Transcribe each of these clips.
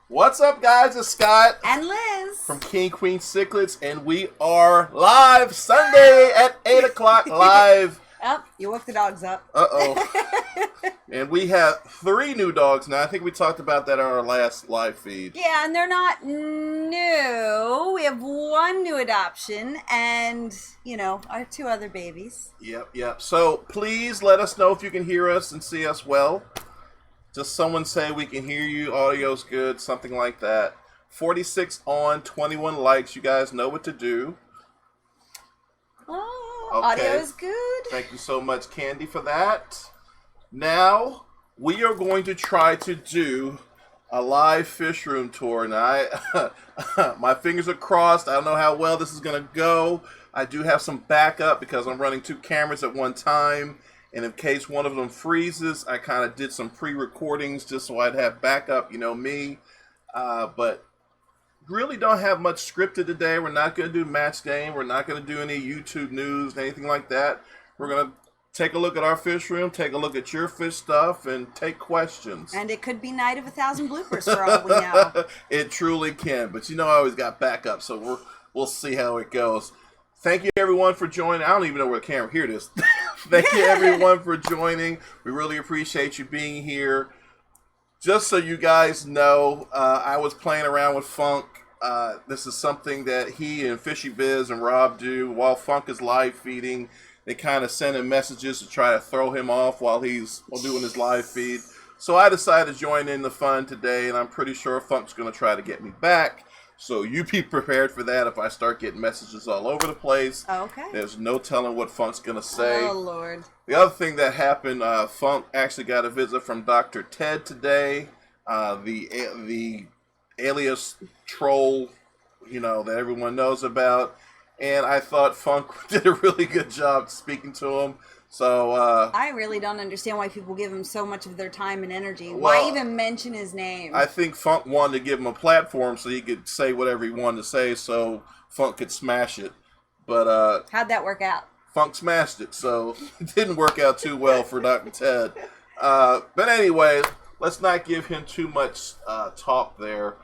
What's up, guys? It's Scott and Liz from King Queen Cichlids, and we are live Sunday at 8 o'clock live. Oh, you woke the dogs up. Uh-oh. And we have 3 new dogs now. I think we talked about that on our last live feed. Yeah, and they're not new. We have 1 new adoption and, our 2 other babies. Yep. So please let us know if you can hear us and see us well. Just someone say we can hear you, audio's good, something like that. 46 on, 21 likes. You guys know what to do. Oh, okay. Audio is good. Thank you so much, Candy, for that. Now, we are going to try to do a live fish room tour. Now, my fingers are crossed. I don't know how well this is going to go. I do have some backup because I'm running 2 cameras at one time. And in case one of them freezes, I kind of did some pre-recordings just so I'd have backup, me. But really don't have much scripted today. We're not going to do match game. We're not going to do any YouTube news, anything like that. We're going to take a look at our fish room, take a look at your fish stuff, and take questions. And it could be night of 1,000 bloopers for all we know. It truly can. But I always got backup, so we'll see how it goes. Thank you, everyone, for joining. I don't even know where the camera... Here it is. Thank you, everyone, for joining. We really appreciate you being here. Just so you guys know, I was playing around with Funk. This is something that he and Fishy Biz and Rob do while Funk is live feeding. They kind of send him messages to try to throw him off while doing his live feed. So I decided to join in the fun today, and I'm pretty sure Funk's going to try to get me back. So you be prepared for that if I start getting messages all over the place. Okay. There's no telling what Funk's going to say. Oh, Lord. The other thing that happened, Funk actually got a visit from Dr. Ted today. The alias troll, that everyone knows about. And I thought Funk did a really good job speaking to him. So I really don't understand why people give him so much of their time and energy. Why even mention his name? I think Funk wanted to give him a platform so he could say whatever he wanted to say so Funk could smash it. But how'd that work out? Funk smashed it, so it didn't work out too well for Dr. Ted. But anyway, let's not give him too much talk there.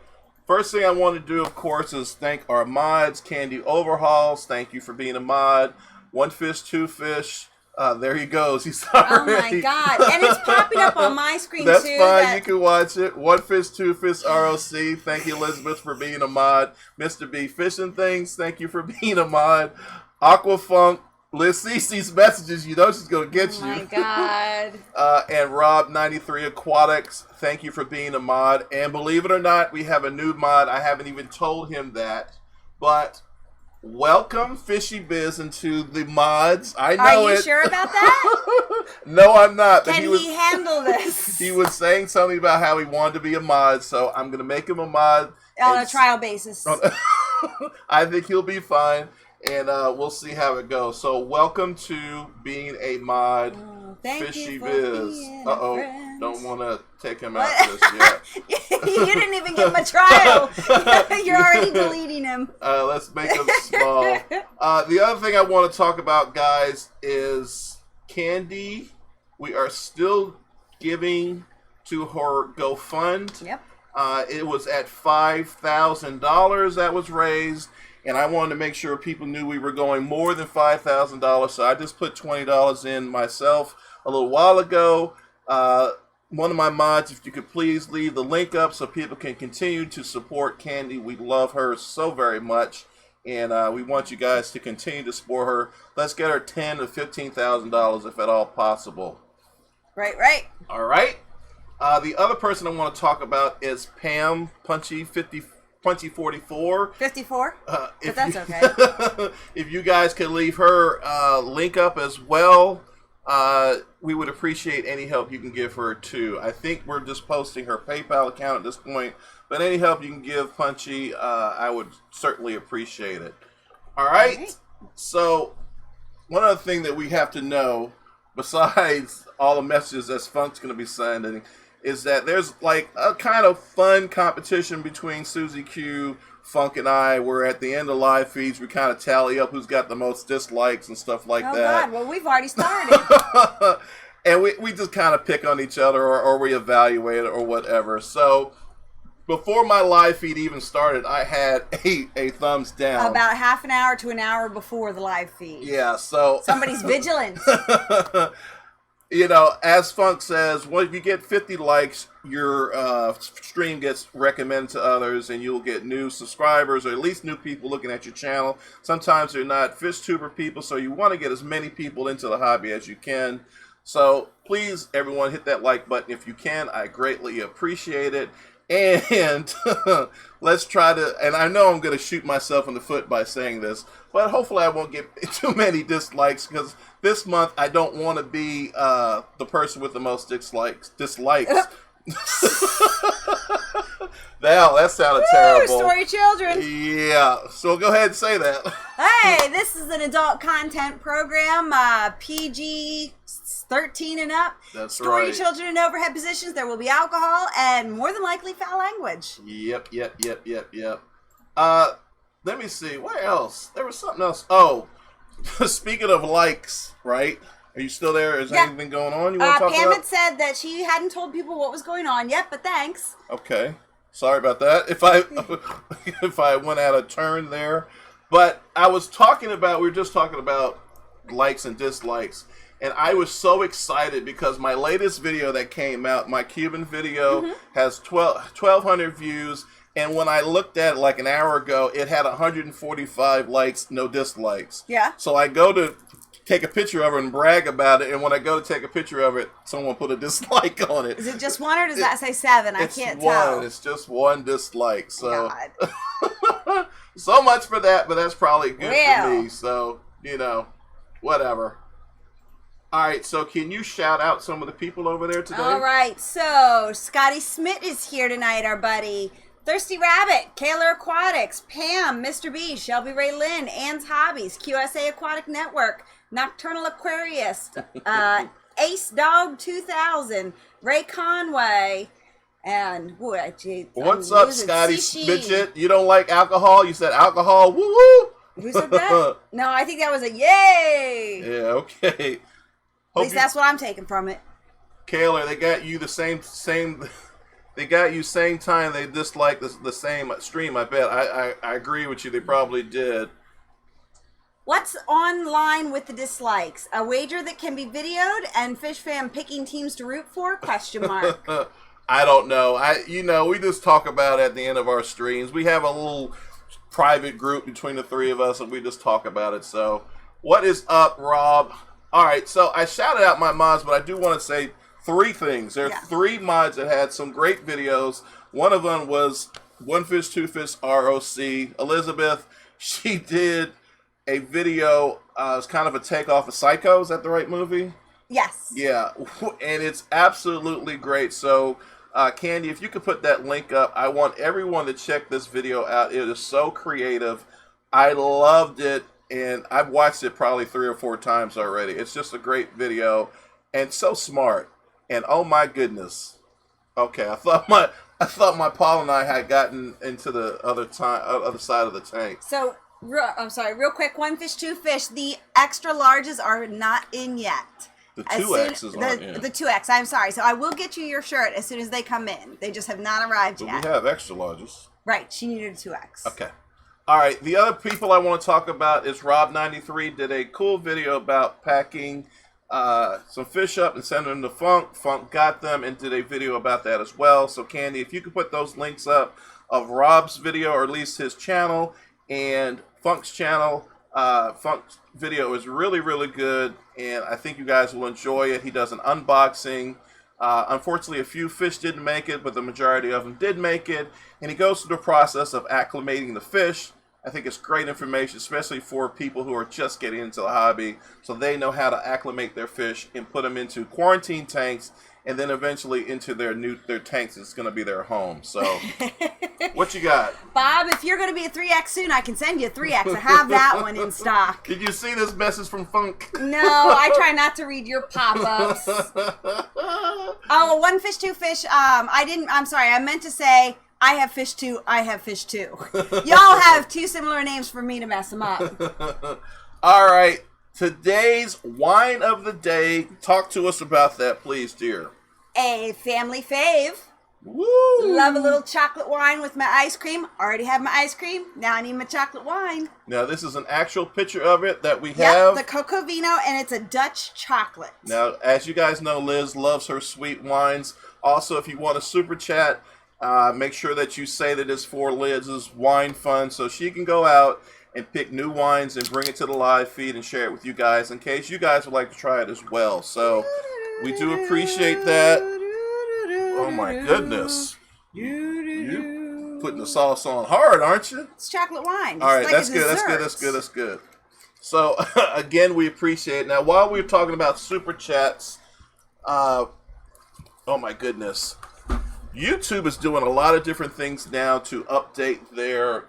First thing I want to do, of course, is thank our mods. Candy Overhauls, thank you for being a mod. One Fish, Two Fish. There he goes. He's already... Oh my God! And it's popping up on my screen That's too. That's fine. You can watch it. One Fish, Two Fish, ROC. Thank you, Elizabeth, for being a mod. Mr. B Fishing Things. Thank you for being a mod. Aqua Fun. Liz sees these messages. You know she's gonna get you. Oh my God. And Rob93 Aquatics. Thank you for being a mod. And believe it or not, we have a new mod. I haven't even told him that, but. Welcome, Fishy Biz, into the mods. I know it. Are you sure about that? No, I'm not. Can he handle this? He was saying something about how he wanted to be a mod, so I'm going to make him a mod. On a trial basis. I think he'll be fine, and we'll see how it goes. So welcome to being a mod, Fishy Biz. Uh-oh. Don't want to take him out just yet. You didn't even give him a trial. You're already deleting him. Let's make him small. The other thing I want to talk about, guys, is Candy. We are still giving to her GoFund. Yep. It was at $5,000 that was raised. And I wanted to make sure people knew we were going more than $5,000. So I just put $20 in myself a little while ago. One of my mods, if you could please leave the link up so people can continue to support Candy. We love her so very much, and we want you guys to continue to support her. Let's get her $10,000 to $15,000 if at all possible. Right. All right. The other person I want to talk about is Pam Punchy 44. 54? But that's okay. If you guys could leave her link up as well. We would appreciate any help you can give her too. I think we're just posting her PayPal account at this point, but any help you can give Punchy, I would certainly appreciate it. All right. So one other thing that we have to know, besides all the messages that Funk's going to be sending, is that there's like a kind of fun competition between Susie Q, Funk, and I, where at the end of live feeds we kind of tally up who's got the most dislikes and stuff like that. Oh God, well we've already started. And we just kind of pick on each other or we evaluate it or whatever. So before my live feed even started, I had a thumbs down. About half an hour to an hour before the live feed. Yeah, so somebody's vigilant. You know, as Funk says, well, if you get 50 likes, your stream gets recommended to others, and you'll get new subscribers, or at least new people looking at your channel. Sometimes they're not FishTuber people, so you want to get as many people into the hobby as you can. So please, everyone, hit that like button if you can. I greatly appreciate it. And let's try to, and I know I'm going to shoot myself in the foot by saying this, but hopefully I won't get too many dislikes, because this month I don't want to be the person with the most dislikes. Now, that sounded terrible. Story children. Yeah, so go ahead and say that. Hey, this is an adult content program, PG 13 and up. That's Story right. children in overhead positions. There will be alcohol and more than likely foul language. Yep. Let me see. What else? There was something else. Oh, speaking of likes, right? Are you still there? Is anything going on you want to talk Pam about? had said that she hadn't told people what was going on yet, but thanks. Okay. Sorry about that. If I went out of turn there. But I was talking about, we were just talking about likes and dislikes. And I was so excited because my latest video that came out, my Cuban video, has 1,200 views. And when I looked at it like an hour ago, it had 145 likes, no dislikes. Yeah. So I go to take a picture of it and brag about it. And when I go to take a picture of it, someone put a dislike on it. Is it just one or does that say 7? I can't tell. It's just one dislike. So, God. So much for that, but that's probably good for me. So, you know, whatever. All right, so can you shout out some of the people over there today? All right, so Scotty Smith is here tonight, our buddy. Thirsty Rabbit, Kaler Aquatics, Pam, Mr. B, Shelby Ray Lynn, Ann's Hobbies, QSA Aquatic Network, Nocturnal Aquarist, Ace Dog 2000, Ray Conway, and what's up, Scotty Midget? You don't like alcohol? You said alcohol. Woo woo. Who said that? No, I think that was a yay. Yeah, okay. At least that's what I'm taking from it. Kaler, they got you the same. They got you same time they disliked the same stream. I bet. I agree with you. They probably did. What's online with the dislikes? A wager that can be videoed and Fish Fam picking teams to root for? Question mark. I don't know. We just talk about it at the end of our streams. We have a little private group between the three of us, and we just talk about it. So, what is up, Rob? All right, so I shouted out my mods, but I do want to say 3 things. There are 3 mods that had some great videos. One of them was One Fish, Two Fish ROC. Elizabeth, she did a video. It's kind of a takeoff of Psycho. Is that the right movie? Yes. Yeah, and it's absolutely great. So, Candy, if you could put that link up, I want everyone to check this video out. It is so creative. I loved it, and I've watched it probably 3 or 4 times already. It's just a great video, and so smart. And oh my goodness. Okay, I thought my Paul and I had gotten into the other side of the tank. So, I'm sorry, real quick. One Fish, Two Fish. The extra larges are not in yet. The 2Xs aren't in. The 2X. I'm sorry. So I will get you your shirt as soon as they come in. They just have not arrived But yet. we have extra larges. Right. She needed a 2X. Okay. All right. The other people I want to talk about is Rob93 did a cool video about packing some fish up and sending them to Funk. Funk got them and did a video about that as well. So, Candy, if you could put those links up of Rob's video, or at least his channel, and Funk's channel. Funk's video is really, really good, and I think you guys will enjoy it. He does an unboxing. Unfortunately, a few fish didn't make it, but the majority of them did make it. And he goes through the process of acclimating the fish. I think it's great information, especially for people who are just getting into the hobby, so they know how to acclimate their fish and put them into quarantine tanks, and then eventually into their tanks. It's going to be their home. So, what you got? Bob, if you're going to be a 3X soon, I can send you a 3X. I have that one in stock. Did you see this message from Funk? No, I try not to read your pop-ups. Oh, One Fish, Two Fish. I'm sorry. I meant to say, I have fish too. I have fish too. Y'all have 2 similar names for me to mess them up. All right. Today's wine of the day. Talk to us about that, please, dear. A family fave. Woo! Love a little chocolate wine with my ice cream. Already have my ice cream. Now I need my chocolate wine. Now, this is an actual picture of it that we Yep, have. the Coco Vino, and it's a Dutch chocolate. Now, as you guys know, Liz loves her sweet wines. Also, if you want a super chat, make sure that you say that it's for Liz's Wine Fun so she can go out and pick new wines and bring it to the live feed and share it with you guys in case you guys would like to try it as well. So, we do appreciate that. Oh my goodness. You putting the sauce on hard, aren't you? It's chocolate wine. All right, like that's good. That's good. So, again, we appreciate it. Now, while we were talking about super chats, oh my goodness. YouTube is doing a lot of different things now to update their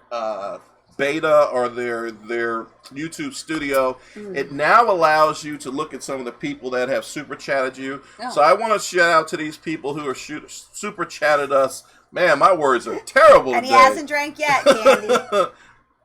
beta or their YouTube studio. It now allows you to look at some of the people that have super chatted you. Oh. So I want to shout out to these people who are super chatted us. Man, my words are terrible and today. he hasn't drank yet, Candy.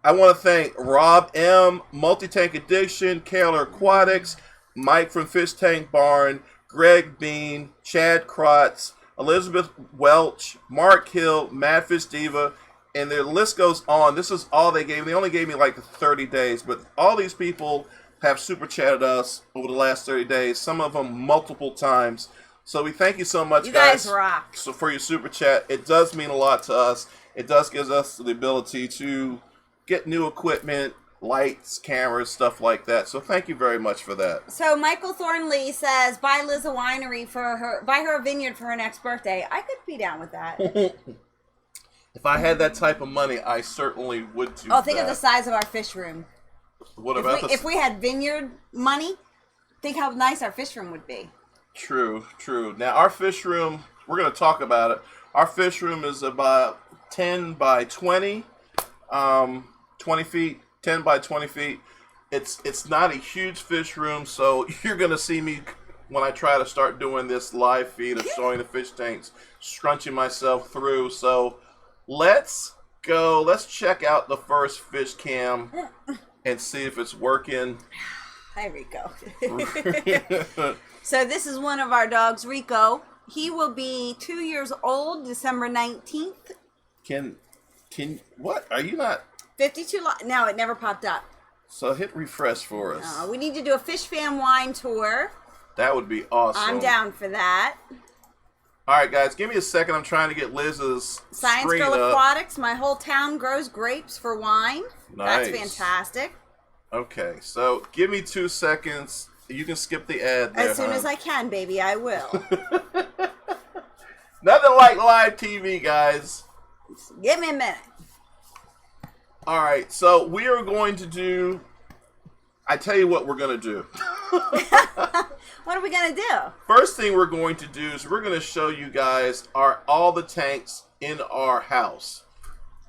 I want to thank Rob M, Multi-Tank Addiction, Kaler Aquatics, Mike from Fish Tank Barn, Greg Bean, Chad Krotz, Elizabeth Welch, Mark Hill, Madfish Diva, and the list goes on. This is all they gave me. They only gave me like 30 days, but all these people have super chatted us over the last 30 days, some of them multiple times. So we thank you so much, you guys rock. So for your super chat. It does mean a lot to us. It does give us the ability to get new equipment, lights, cameras, stuff like that. So thank you very much for that. So Michael Thornley says, buy Liz a winery buy her a vineyard for her next birthday. I could be down with that. If I had that type of money, I certainly would do that. Oh, think of the size of our fish room. If we had vineyard money, think how nice our fish room would be. True. Now, our fish room, we're going to talk about it. Our fish room is about 10 by 20, 20 feet, 10 by 20 feet. It's not a huge fish room, so you're going to see me when I try to start doing this live feed of showing the fish tanks, scrunching myself through. So let's go. Let's check out the first fish cam and see if it's working. Hi, Rico. So this is one of our dogs, Rico. He will be 2 years old, December 19th. What? Are you not? 52, no, it never popped up. So hit refresh for us. We need to do a Fish Fam wine tour. That would be awesome. I'm down for that. All right, guys, give me a second. I'm trying to get Liz's Science Girl Aquatics. My whole town grows grapes for wine. Nice. That's fantastic. Okay, so give me 2 seconds. You can skip the ad there, as soon as I can, baby, I will. Nothing like live TV, guys. Give me a minute. All right, so we are going to do... I tell you what we're going to do. What are we going to do? First thing we're going to do is we're going to show you guys all the tanks in our house.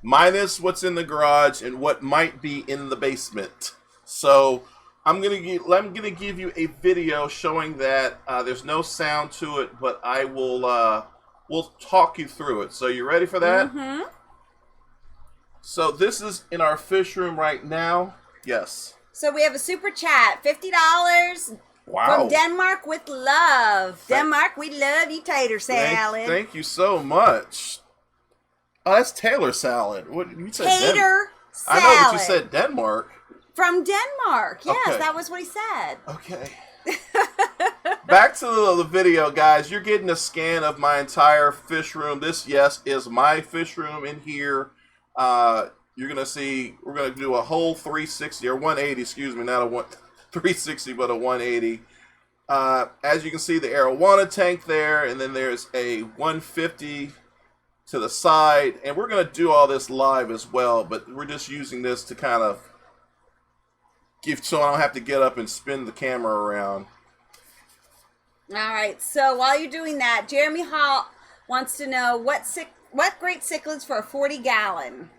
Minus what's in the garage and what might be in the basement. So I'm going to give you a video showing that there's no sound to it, but I will we'll talk you through it. So you ready for that? Mm-hmm. So this is in our fish room right now. Yes. So we have a super chat, $50 from Denmark with love. Denmark, we love you, tater salad. Thank you so much. Oh, that's Taylor salad. What you said? Tater salad. I know, but you said Denmark. From Denmark. Yes, okay. That was what he said. Okay. Back to the video, guys. You're getting a scan of my entire fish room. This, yes, is my fish room in here. You're going to see, we're going to do a whole 360, or 180, excuse me, not a 360, but a 180. As you can see, the Arowana tank there, and then there's a 150 to the side. And we're going to do all this live as well, but we're just using this to kind of so I don't have to get up and spin the camera around. All right, so while you're doing that, Jeremy Hall wants to know what great cichlids for a 40-gallon.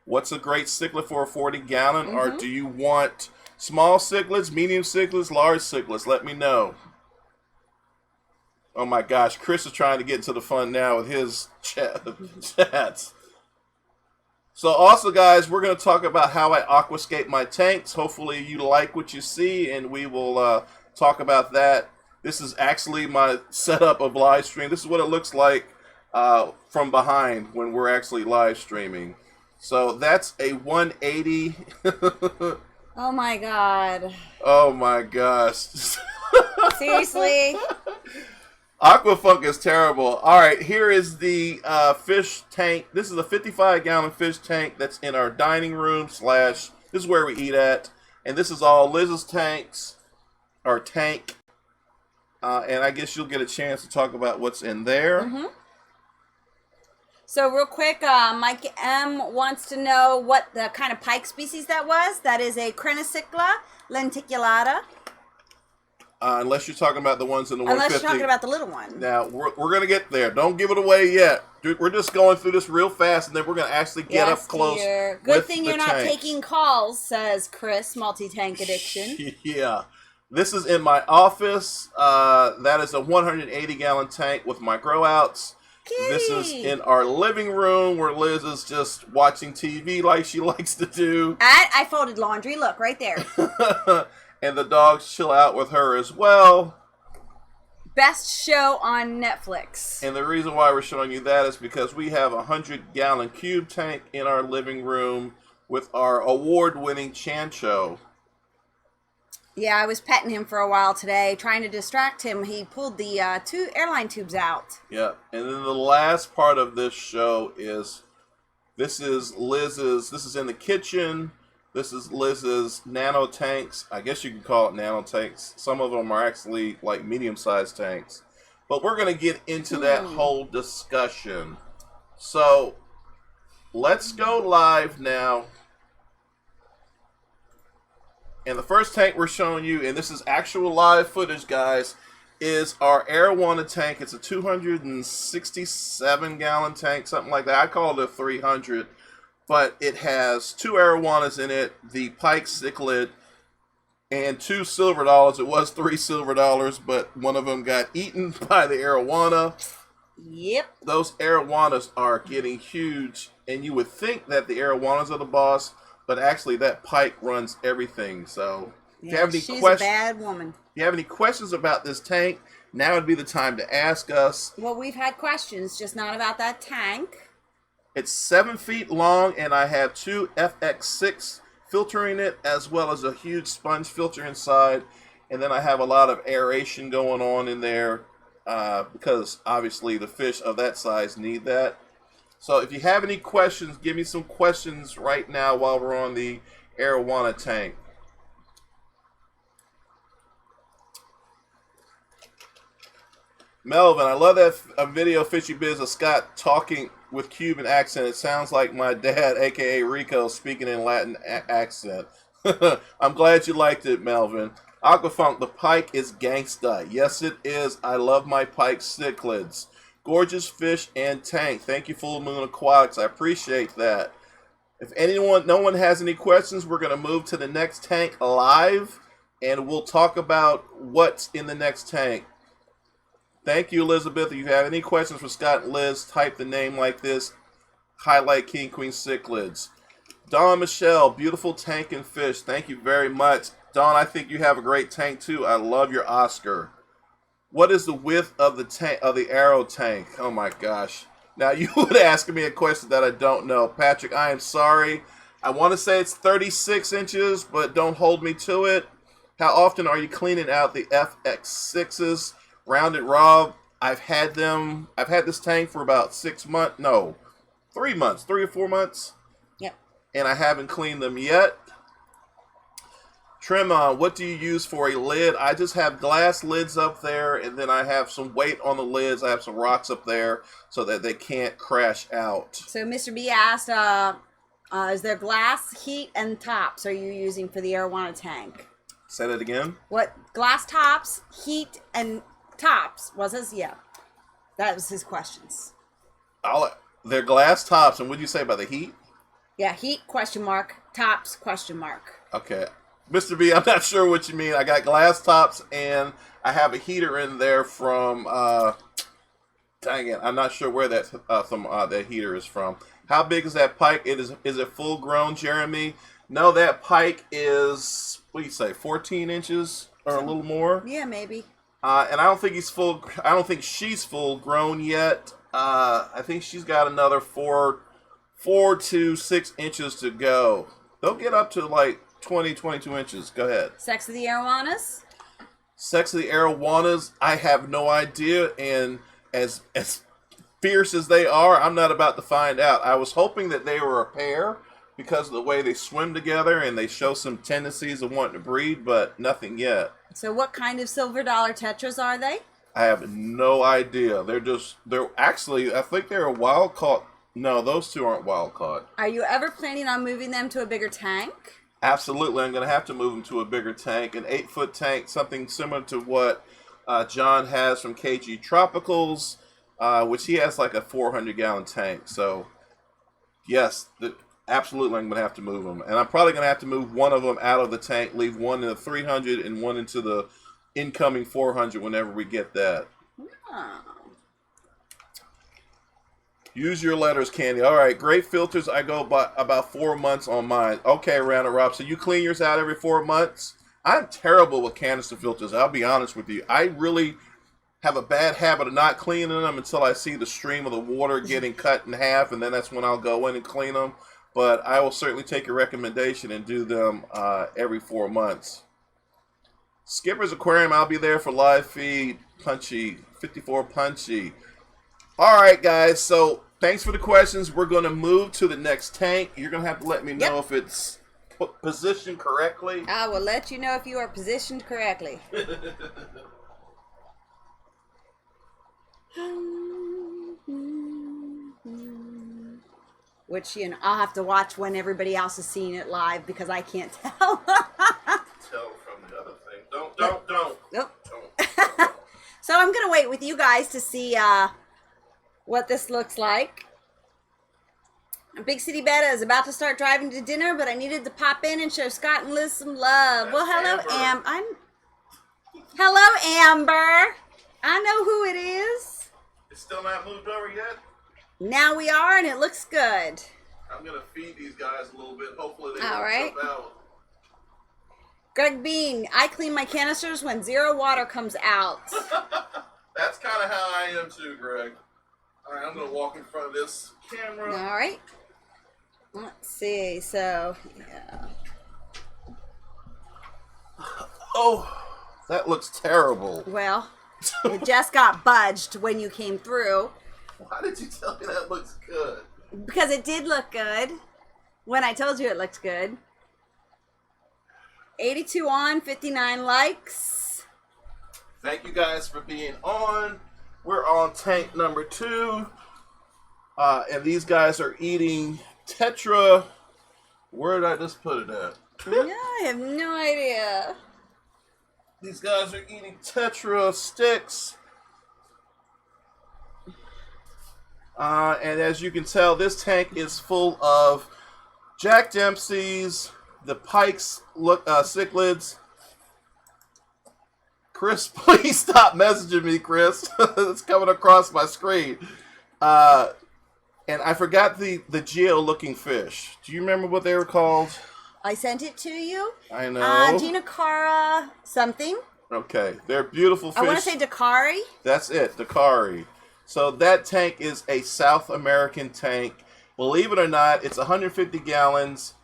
What's a great cichlid for a 40-gallon? Mm-hmm. Or do you want small cichlids, medium cichlids, large cichlids? Let me know. Oh my gosh, Chris is trying to get into the fun now with his chats. So also, guys, we're going to talk about how I aquascape my tanks. Hopefully you like what you see, and we will talk about that. This is actually my setup of live stream. This is what it looks like from behind when we're actually live streaming. So that's a 180. Oh my god. Oh my gosh. Seriously? Aqua Fun is terrible. All right, here is the fish tank. This is a 55-gallon fish tank that's in our dining room / this is where we eat at. And this is all Liz's tanks, or tank. And I guess you'll get a chance to talk about what's in there. Mm-hmm. So real quick, Mike M wants to know what the kind of pike species that was. That is a Crenicycla lenticulata. Unless you're talking about the ones in the 150. Unless you're talking about the little one. Now, we're going to get there. Don't give it away yet. Dude, we're just going through this real fast, and then we're going to actually get up close. Dear. Good thing you're not taking calls, says Chris, multi-tank addiction. Yeah. This is in my office. That is a 180-gallon tank with my grow-outs. Kitty. This is in our living room where Liz is just watching TV like she likes to do. I folded laundry. Look, right there. And the dogs chill out with her as well. Best show on Netflix. And the reason why we're showing you that is because we have a 100-gallon cube tank in our living room with our award-winning Chancho. Yeah, I was petting him for a while today, trying to distract him. He pulled the 2 airline tubes out. Yeah, and then the last part of this show is, this is Liz's, this is in the kitchen. This is Liz's nano tanks. I guess you can call it nano tanks. Some of them are actually like medium-sized tanks. But we're going to get into that whole discussion. So, let's go live now. And the first tank we're showing you, and this is actual live footage, guys, is our Arowana tank. It's a 267-gallon tank, something like that. I call it a 300. But it has 2 Arowanas in it, the pike cichlid, and 2 silver dollars. It was 3 silver dollars, but one of them got eaten by the Arowana. Yep. Those Arowanas are getting huge, and you would think that the Arowanas are the boss, but actually that pike runs everything. So if you have any she's questions, a bad woman. If you have any questions about this tank, now would be the time to ask us. Well, we've had questions, just not about that tank. It's 7 feet long, and I have 2 FX6 filtering it, as well as a huge sponge filter inside. And then I have a lot of aeration going on in there, because obviously the fish of that size need that. So if you have any questions, give me some questions right now while we're on the Arowana tank. Melvin, I love that video Fishy Biz of Scott talking with Cuban accent. It sounds like my dad, a.k.a. Rico, speaking in Latin accent. I'm glad you liked it, Melvin. Aquafunk, the pike is gangsta. Yes, it is. I love my pike cichlids. Gorgeous fish and tank. Thank you, Full Moon Aquatics. I appreciate that. If no one has any questions, we're going to move to the next tank live, and we'll talk about what's in the next tank. Thank you, Elizabeth. If you have any questions for Scott and Liz, type the name like this. Highlight King Queen cichlids. Dawn Michelle, beautiful tank and fish. Thank you very much. Dawn, I think you have a great tank too. I love your Oscar. What is the width of the tank, of the Arrow tank? Oh my gosh. Now you would ask me a question that I don't know. Patrick, I am sorry. I want to say it's 36 inches, but don't hold me to it. How often are you cleaning out the FX6s? Rounded Rob, I've had this tank for about 6 months, no, 3 months, 3 or 4 months. Yep. And I haven't cleaned them yet. Tremon, what do you use for a lid? I just have glass lids up there, and then I have some weight on the lids. I have some rocks up there so that they can't crash out. So Mr. B asked, is there glass, heat, and tops are you using for the Arowana tank? Say that again? What glass tops, heat, and tops was his? Yeah, that was his questions. They're glass tops, and what did you say about the heat? Yeah, heat, question mark, tops, question mark. Okay. Mr. B, I'm not sure what you mean. I got glass tops, and I have a heater in there from, dang it, I'm not sure where that heater is from. How big is that pike? Is it full grown, Jeremy? No, that pike is, what do you say, 14 inches or a little more? Yeah, maybe. And I don't think she's full grown yet. I think she's got another 4 to 6 inches to go. They'll get up to like 20, 22 inches. Go ahead. Sex of the Arowanas? Sex of the Arowanas, I have no idea. And as fierce as they are, I'm not about to find out. I was hoping that they were a pair because of the way they swim together and they show some tendencies of wanting to breed, but nothing yet. So what kind of silver dollar tetras are they? I have no idea. They're actually, I think they're a wild caught. No, those two aren't wild caught. Are you ever planning on moving them to a bigger tank? Absolutely. I'm going to have to move them to a bigger tank, an 8-foot tank, something similar to what John has from KG Tropicals, which he has like a 400-gallon tank. So, yes, absolutely I'm going to have to move them. And I'm probably going to have to move one of them out of the tank, leave one in the 300 and one into the incoming 400 whenever we get that. Oh. Use your letters, Candy. All right, great filters. I go by about 4 months on mine. Okay, Randall Rob. So you clean yours out every 4 months? I'm terrible with canister filters. I'll be honest with you. I really have a bad habit of not cleaning them until I see the stream of the water getting cut in half, and then that's when I'll go in and clean them. But I will certainly take your recommendation and do them every 4 months. Skipper's Aquarium, I'll be there for live feed. Punchy, 54 Punchy. All right, guys, so thanks for the questions. We're going to move to the next tank. You're going to have to let me know if it's positioned correctly. I will let you know if you are positioned correctly. Which, you know, I'll have to watch when everybody else is seeing it live because I can't tell. Tell from the other thing. Don't. Nope. So I'm going to wait with you guys to see what this looks like. Big City Betta is about to start driving to dinner, but I needed to pop in and show Scott and Liz some love. Well, hello, Hello, Amber. I know who it is. It's still not moved over yet? Now we are, and it looks good. I'm going to feed these guys a little bit. Hopefully they All won't right. jump out. Greg Bean, I clean my canisters when zero water comes out. That's kind of how I am too, Greg. All right, I'm going to walk in front of this camera. All right. Let's see. So, yeah. Oh, that looks terrible. Well, it just got budged when you came through. Why did you tell me that looks good? Because it did look good when I told you it looked good. 82 on, 59 likes. Thank you guys for being on. We're on tank number 2. And these guys are eating Tetra. Where did I just put it at? Yeah, I have no idea. These guys are eating Tetra sticks. And as you can tell, this tank is full of Jack Dempsey's, the Pikes cichlids. Chris, please stop messaging me, Chris. It's coming across my screen. And I forgot the geo-looking fish. Do you remember what they were called? I sent it to you. I know. Gina Cara something. Okay, they're beautiful fish. I want to say Dakari. That's it, Dakari. So that tank is a South American tank. Believe it or not, it's 150 gallons.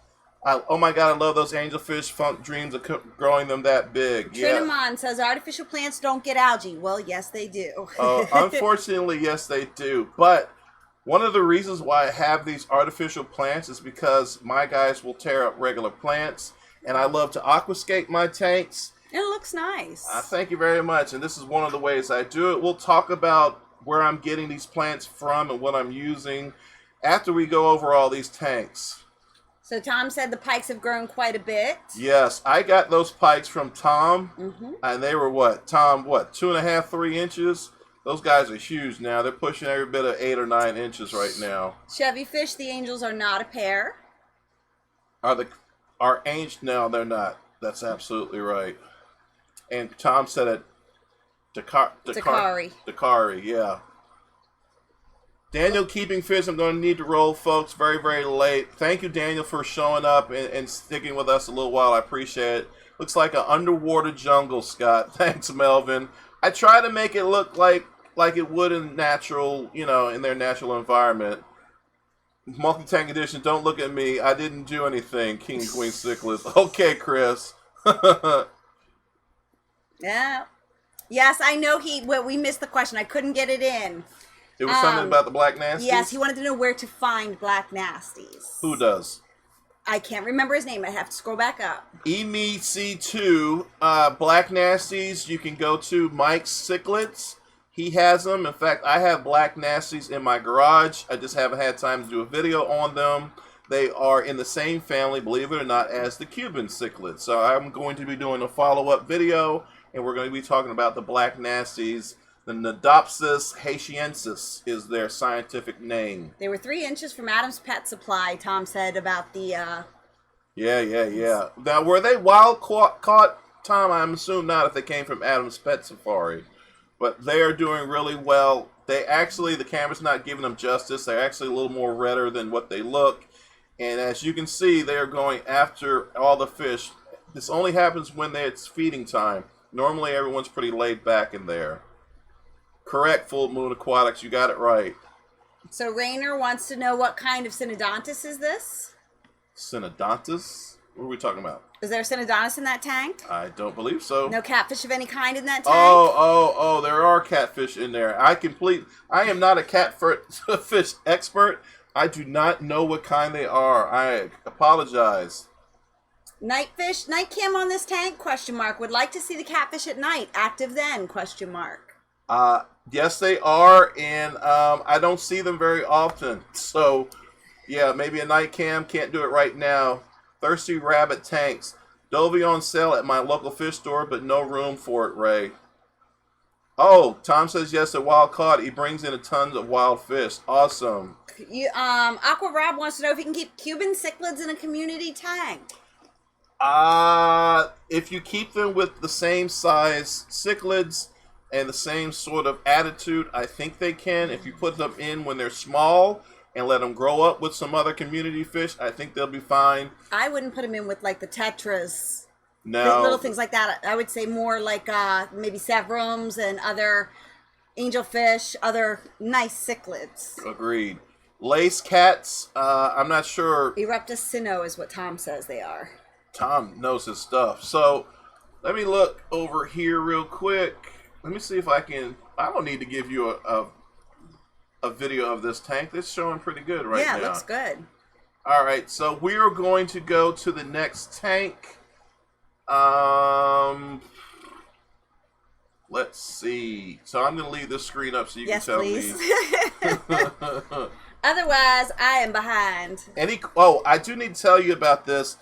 Oh my God, I love those angelfish. Funk dreams of growing them that big. Trinamon says artificial plants don't get algae. Well, yes, they do. Unfortunately, yes, they do. But one of the reasons why I have these artificial plants is because my guys will tear up regular plants. And I love to aquascape my tanks. It looks nice. Thank you very much. And this is one of the ways I do it. We'll talk about where I'm getting these plants from and what I'm using after we go over all these tanks. So Tom said the pikes have grown quite a bit. Yes, I got those pikes from Tom, and they were what? Tom, what, 2.5, 3 inches? Those guys are huge now. They're pushing every bit of 8 or 9 inches right now. Chevy Fish, the angels are not a pair. Are angels? No, they're not. That's absolutely right. And Tom said it. Dakari, yeah. Daniel keeping fish. I'm going to need to roll, folks. Very, very late. Thank you, Daniel, for showing up and sticking with us a little while. I appreciate it. Looks like an underwater jungle, Scott. Thanks, Melvin. I try to make it look like like it would in natural, in their natural environment. Multi-tank edition, don't look at me. I didn't do anything, King and Queen Cichlids. Okay, Chris. Yeah. Yes, I know we missed the question. I couldn't get it in. It was something about the Black Nasties? Yes, he wanted to know where to find Black Nasties. Who does? I can't remember his name. I have to scroll back up. EMC2, Black Nasties, you can go to Mike's Cichlids. He has them. In fact, I have Black Nasties in my garage. I just haven't had time to do a video on them. They are in the same family, believe it or not, as the Cuban cichlids. So I'm going to be doing a follow-up video, and we're going to be talking about the Black Nasties. The Nodopsis haitiensis is their scientific name. They were 3 inches from Adam's Pet Supply, Tom said about the... Yeah. Now, were they wild caught, Tom? I'm assuming not if they came from Adam's Pet Safari. But they are doing really well. They actually, the camera's not giving them justice. They're actually a little more redder than what they look. And as you can see, they are going after all the fish. This only happens when it's feeding time. Normally, everyone's pretty laid back in there. Correct, Full Moon Aquatics. You got it right. So Rainer wants to know what kind of Synodontis is this? Synodontis? What are we talking about? Is there a Synodontis in that tank? I don't believe so. No catfish of any kind in that tank? Oh, there are catfish in there. I am not a catfish expert. I do not know what kind they are. I apologize. Nightfish, night cam on this tank, ? Would like to see the catfish at night. Active then, ? Yes, they are, and I don't see them very often. So, yeah, maybe a night cam. Can't do it right now. Thirsty Rabbit tanks. Dovey on sale at my local fish store, but no room for it, Ray. Oh, Tom says yes, a wild caught. He brings in a ton of wild fish. Awesome. Aqua Rob wants to know if he can keep Cuban cichlids in a community tank. If you keep them with the same size cichlids and the same sort of attitude, I think they can. If you put them in when they're small and let them grow up with some other community fish, I think they'll be fine. I wouldn't put them in with like the tetras. No. Little things like that. I would say more like maybe severums and other angelfish, other nice cichlids. Agreed. Lace cats, I'm not sure. Eruptus sino is what Tom says they are. Tom knows his stuff. So let me look over here real quick. Let me see if I can. I don't need to give you a video of this tank. It's showing pretty good right now. Yeah, it looks good. All right, so we are going to go to the next tank. Let's see. So I'm going to leave this screen up so you can tell please. me. Otherwise, I am behind. I do need to tell you about this.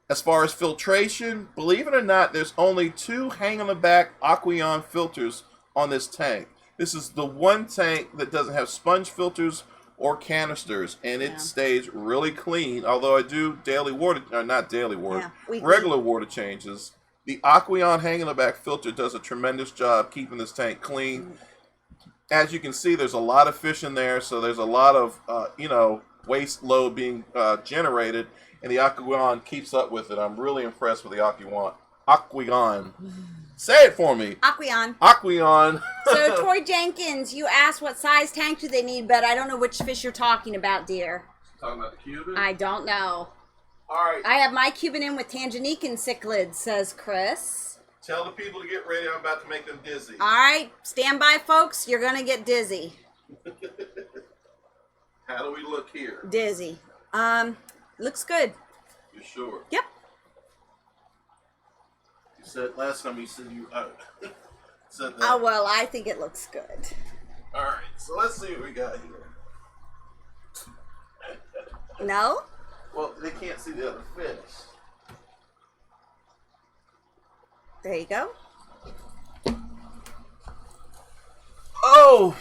As far as filtration, believe it or not, there's only 2 hang-on-the-back Aqueon filters on this tank. This is the one tank that doesn't have sponge filters or canisters, and it stays really clean. Although I do regular water changes. The Aqueon hang-on-the-back filter does a tremendous job keeping this tank clean. As you can see, there's a lot of fish in there, so there's a lot of waste load being generated. And the Aqueon keeps up with it. I'm really impressed with the Aqueon. Say it for me. Aqueon. So, Troy Jenkins, you asked what size tank do they need, but I don't know which fish you're talking about, dear. Talking about the Cuban? I don't know. All right. I have my Cuban in with Tanganykan cichlids, says Chris. Tell the people to get ready. I'm about to make them dizzy. All right. Stand by, folks. You're going to get dizzy. How do we look here? Dizzy. Looks good. You sure? Yep. You said last time you said you said that. Oh, well, I think it looks good. All right, so let's see what we got here. No? Well, they can't see the other fish. There you go. Oh!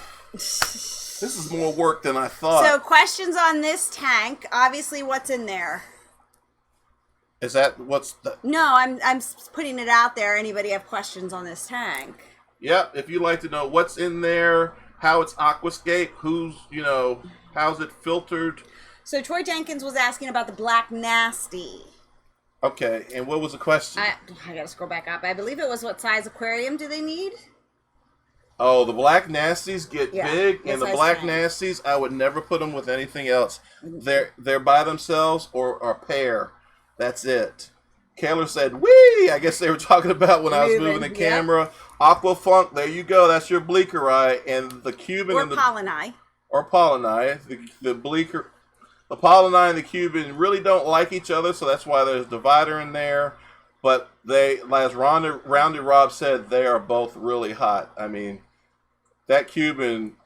This is more work than I thought. So, questions on this tank. Obviously, what's in there? Is that what's the... No, I'm putting it out there. Anybody have questions on this tank? Yep, if you'd like to know what's in there, how it's aquascape, how's it filtered. So, Troy Jenkins was asking about the Black Nasty. Okay, and what was the question? I gotta scroll back up. I believe it was what size aquarium do they need? Oh, the black nasties get big, yes, and the I black say. nasties, I would never put them with anything else. They're by themselves or a pair. That's it. Kaylor said, "Wee!" I guess they were talking about when I was moving the camera. Aqua Fun, there you go. That's your Bleeker eye, and the Cuban and the Pollinai. Or Pollinai. The Bleeker, the Pollinai and the Cuban really don't like each other, so that's why there's a divider in there. But they, as Roundy Rob said, they are both really hot. I mean, that Cuban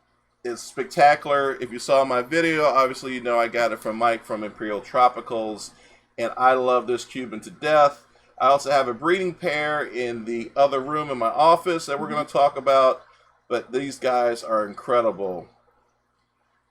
is spectacular. If you saw my video, obviously you know I got it from Mike from Imperial Tropicals, and I love this Cuban to death. I also have a breeding pair in the other room in my office that we're going to talk about, but these guys are incredible.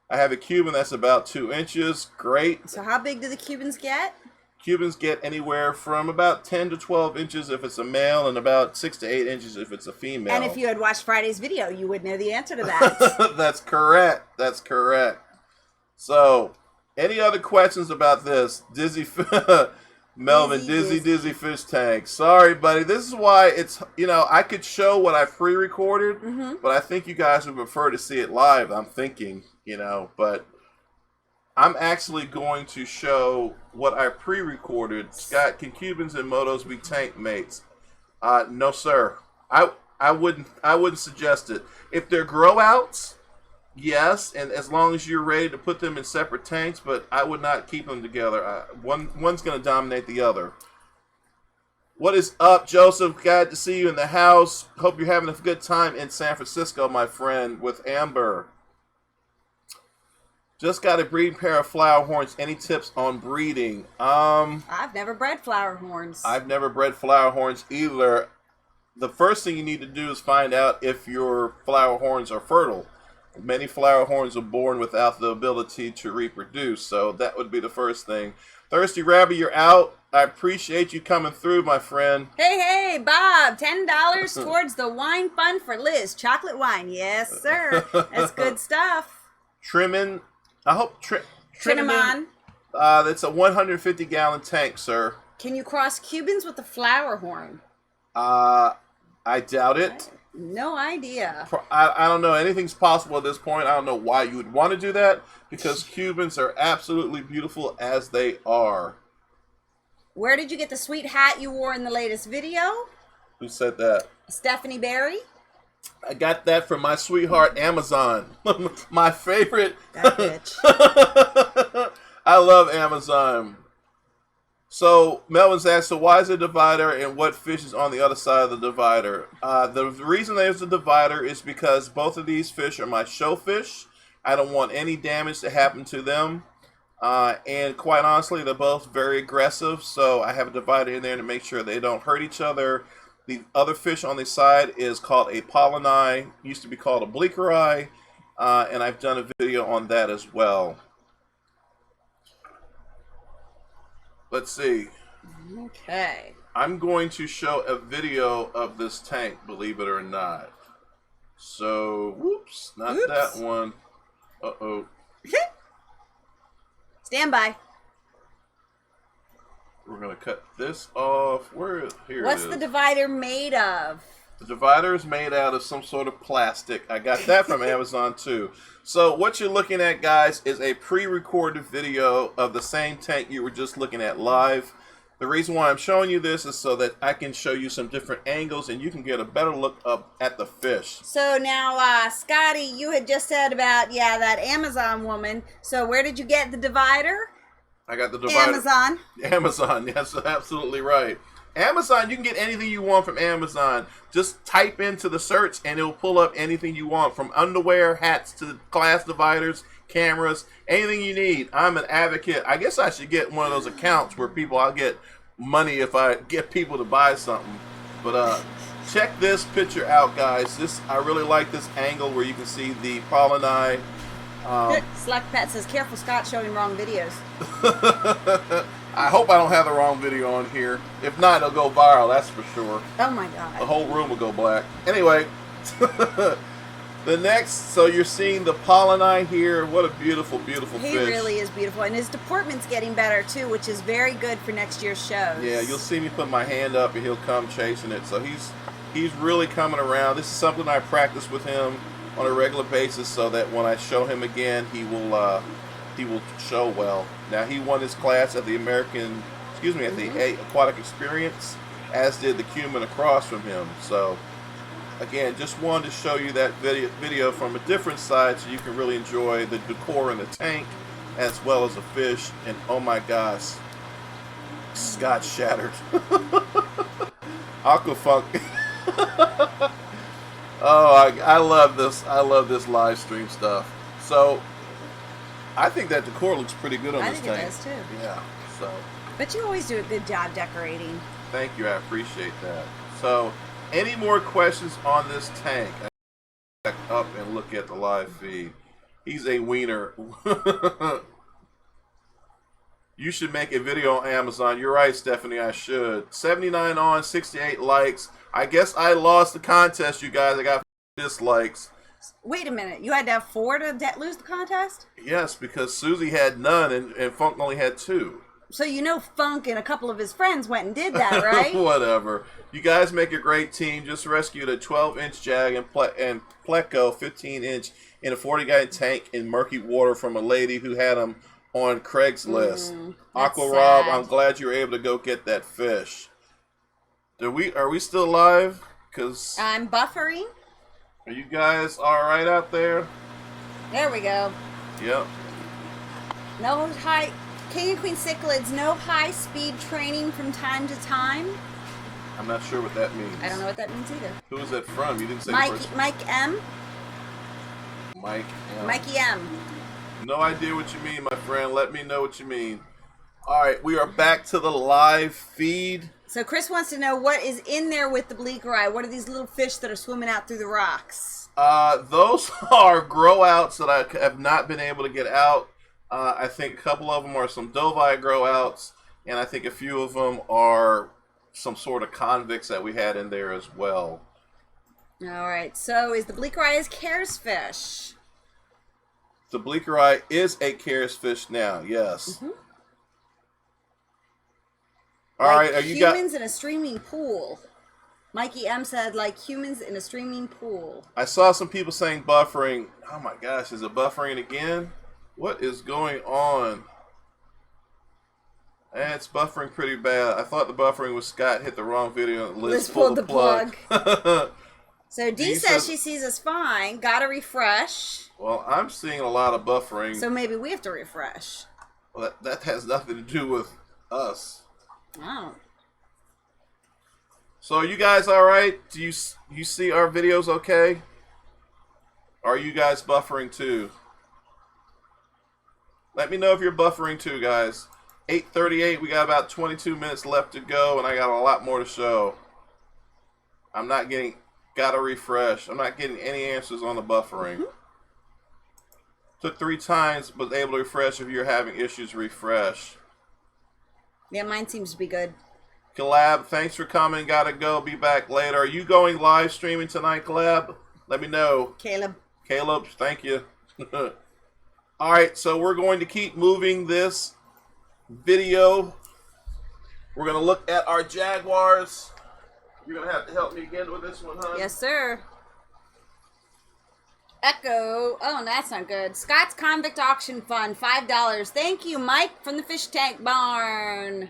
I have a Cuban that's about 2 inches. Great. So how big do the Cubans get? Cubans get anywhere from about 10 to 12 inches if it's a male and about 6 to 8 inches if it's a female. And if you had watched Friday's video, you would know the answer to that. That's correct. That's correct. So, any other questions about this? Melvin, Dizzy Fish Tank. Sorry, buddy. This is why it's, I could show what I pre-recorded, but I think you guys would prefer to see it live, I'm thinking, but I'm actually going to show what I pre-recorded. Scott, can Cubans and Motos be tank mates? No, sir. I wouldn't suggest it. If they're grow outs, yes, and as long as you're ready to put them in separate tanks, but I would not keep them together. One's going to dominate the other. What is up, Joseph? Glad to see you in the house. Hope you're having a good time in San Francisco, my friend, with Amber. Just got a breeding pair of flower horns. Any tips on breeding? I've never bred flower horns. I've never bred flower horns either. The first thing you need to do is find out if your flower horns are fertile. Many flower horns are born without the ability to reproduce, so that would be the first thing. Thirsty Rabbit, you're out. I appreciate you coming through, my friend. Hey, Bob, $10 towards the wine fund for Liz. Chocolate wine. Yes, sir. That's good stuff. Trimming. I hope Trinamon. That's a 150-gallon tank, sir. Can you cross Cubans with the flower horn? I doubt it. No idea. I don't know. Anything's possible at this point. I don't know why you would want to do that, because Cubans are absolutely beautiful as they are. Where did you get the sweet hat you wore in the latest video? Who said that? Stephanie Berry. I got that from my sweetheart Amazon. My favorite. That bitch. I love Amazon. So Melvin's asked, so why is it a divider and what fish is on the other side of the divider? The reason there's a divider is because both of these fish are my show fish. I don't want any damage to happen to them. And quite honestly, they're both very aggressive. So I have a divider in there to make sure they don't hurt each other. The other fish on the side is called a Pollinai. Used to be called a Bleeker eye. And I've done a video on that as well. Let's see. Okay. I'm going to show a video of this tank, believe it or not. So, whoops, not that one. Uh-oh. Stand by. We're going to cut this off. Here What's it is. the divider made of? The divider is made out of some sort of plastic. I got that from Amazon too. So what you're looking at, guys, is a pre-recorded video of the same tank you were just looking at live. The reason why I'm showing you this is so that I can show you some different angles and you can get a better look up at the fish. So now, Scotty, you had just said about, that Amazon woman. So where did you get the divider? I got the divider. Amazon. Amazon, yes, absolutely right. Amazon, you can get anything you want from Amazon. Just type into the search and it'll pull up anything you want, from underwear, hats to glass dividers, cameras, anything you need. I'm an advocate. I guess I should get one of those accounts where I'll get money if I get people to buy something. But check this picture out, guys. I really like this angle where you can see the Pollinai. Select Pet says, careful, Scott showing wrong videos. I hope I don't have the wrong video on here. If not, it'll go viral, that's for sure. Oh my God. The whole room will go black. Anyway, the next, so you're seeing the Pollinai here. What a beautiful, beautiful fish. He really is beautiful. And his deportment's getting better too, which is very good for next year's shows. Yeah, you'll see me put my hand up and he'll come chasing it. So He's really coming around. This is something I practice with him on a regular basis, so that when I show him again, he will show well. Now he won his class at the the Aquatic Experience, as did the Cuban across from him. So again, just wanted to show you that video from a different side, so you can really enjoy the decor in the tank as well as the fish. And oh my gosh, Scott shattered. Aqua Fun. Oh, I love this. I love this live stream stuff. So I think that decor looks pretty good on this tank. I think it does too. Yeah. So. But you always do a good job decorating. Thank you. I appreciate that. So, any more questions on this tank? I back up and look at the live feed. He's a wiener. You should make a video on Amazon. You're right, Stephanie. I should. 79 on, 68 likes. I guess I lost the contest, you guys. I got dislikes. Wait a minute. You had to have 4 to lose the contest? Yes, because Susie had none and Funk only had 2. So you know Funk and a couple of his friends went and did that, right? Whatever. You guys make a great team. Just rescued a 12-inch Jag and Pleco 15-inch in a 40-gallon tank in murky water from a lady who had them on Craigslist. Aqua Rob, I'm glad you were able to go get that fish. Are we still live? Cause I'm buffering. Are you guys all right out there? There we go. Yep. No high, King and Queen cichlids, no high-speed training from time to time. I'm not sure what that means. I don't know what that means either. Who is that from? You didn't say Mike M. Mike M. Mikey M. No idea what you mean, my friend. Let me know what you mean. All right, we are back to the live feed. So Chris wants to know what is in there with the Bleeker eye. What are these little fish that are swimming out through the rocks? Those are grow outs that I have not been able to get out. I think a couple of them are some Dovi grow outs, and I think a few of them are some sort of convicts that we had in there as well. All right. So is the Bleeker eye a Cares fish? The Bleeker eye is a Cares fish now. Yes. Mm-hmm. All right, are you humans in a streaming pool? Mikey M said, like humans in a streaming pool. I saw some people saying buffering. Oh my gosh, is it buffering again? What is going on? It's buffering pretty bad. I thought the buffering was Scott hit the wrong video and Liz pulled the plug. So D says she sees us fine. Gotta refresh. Well, I'm seeing a lot of buffering. So maybe we have to refresh. Well, that has nothing to do with us. Oh. So are you guys all right? Do you see our videos okay? Are you guys buffering too? Let me know if you're buffering too, guys. 8:38. We got about 22 minutes left to go, and I got a lot more to show. I'm not getting. Gotta refresh. I'm not getting any answers on the buffering. Took 3 times, was able to refresh. If you're having issues, refresh. Yeah, mine seems to be good. Collab, thanks for coming. Gotta go. Be back later. Are you going live streaming tonight, Collab? Let me know. Caleb, thank you. All right, so we're going to keep moving this video. We're going to look at our Jaguars. You're going to have to help me again with this one, huh? Yes, sir. Echo. Oh, that's not good. Scott's Convict Auction Fund, $5. Thank you, Mike from the Fish Tank Barn.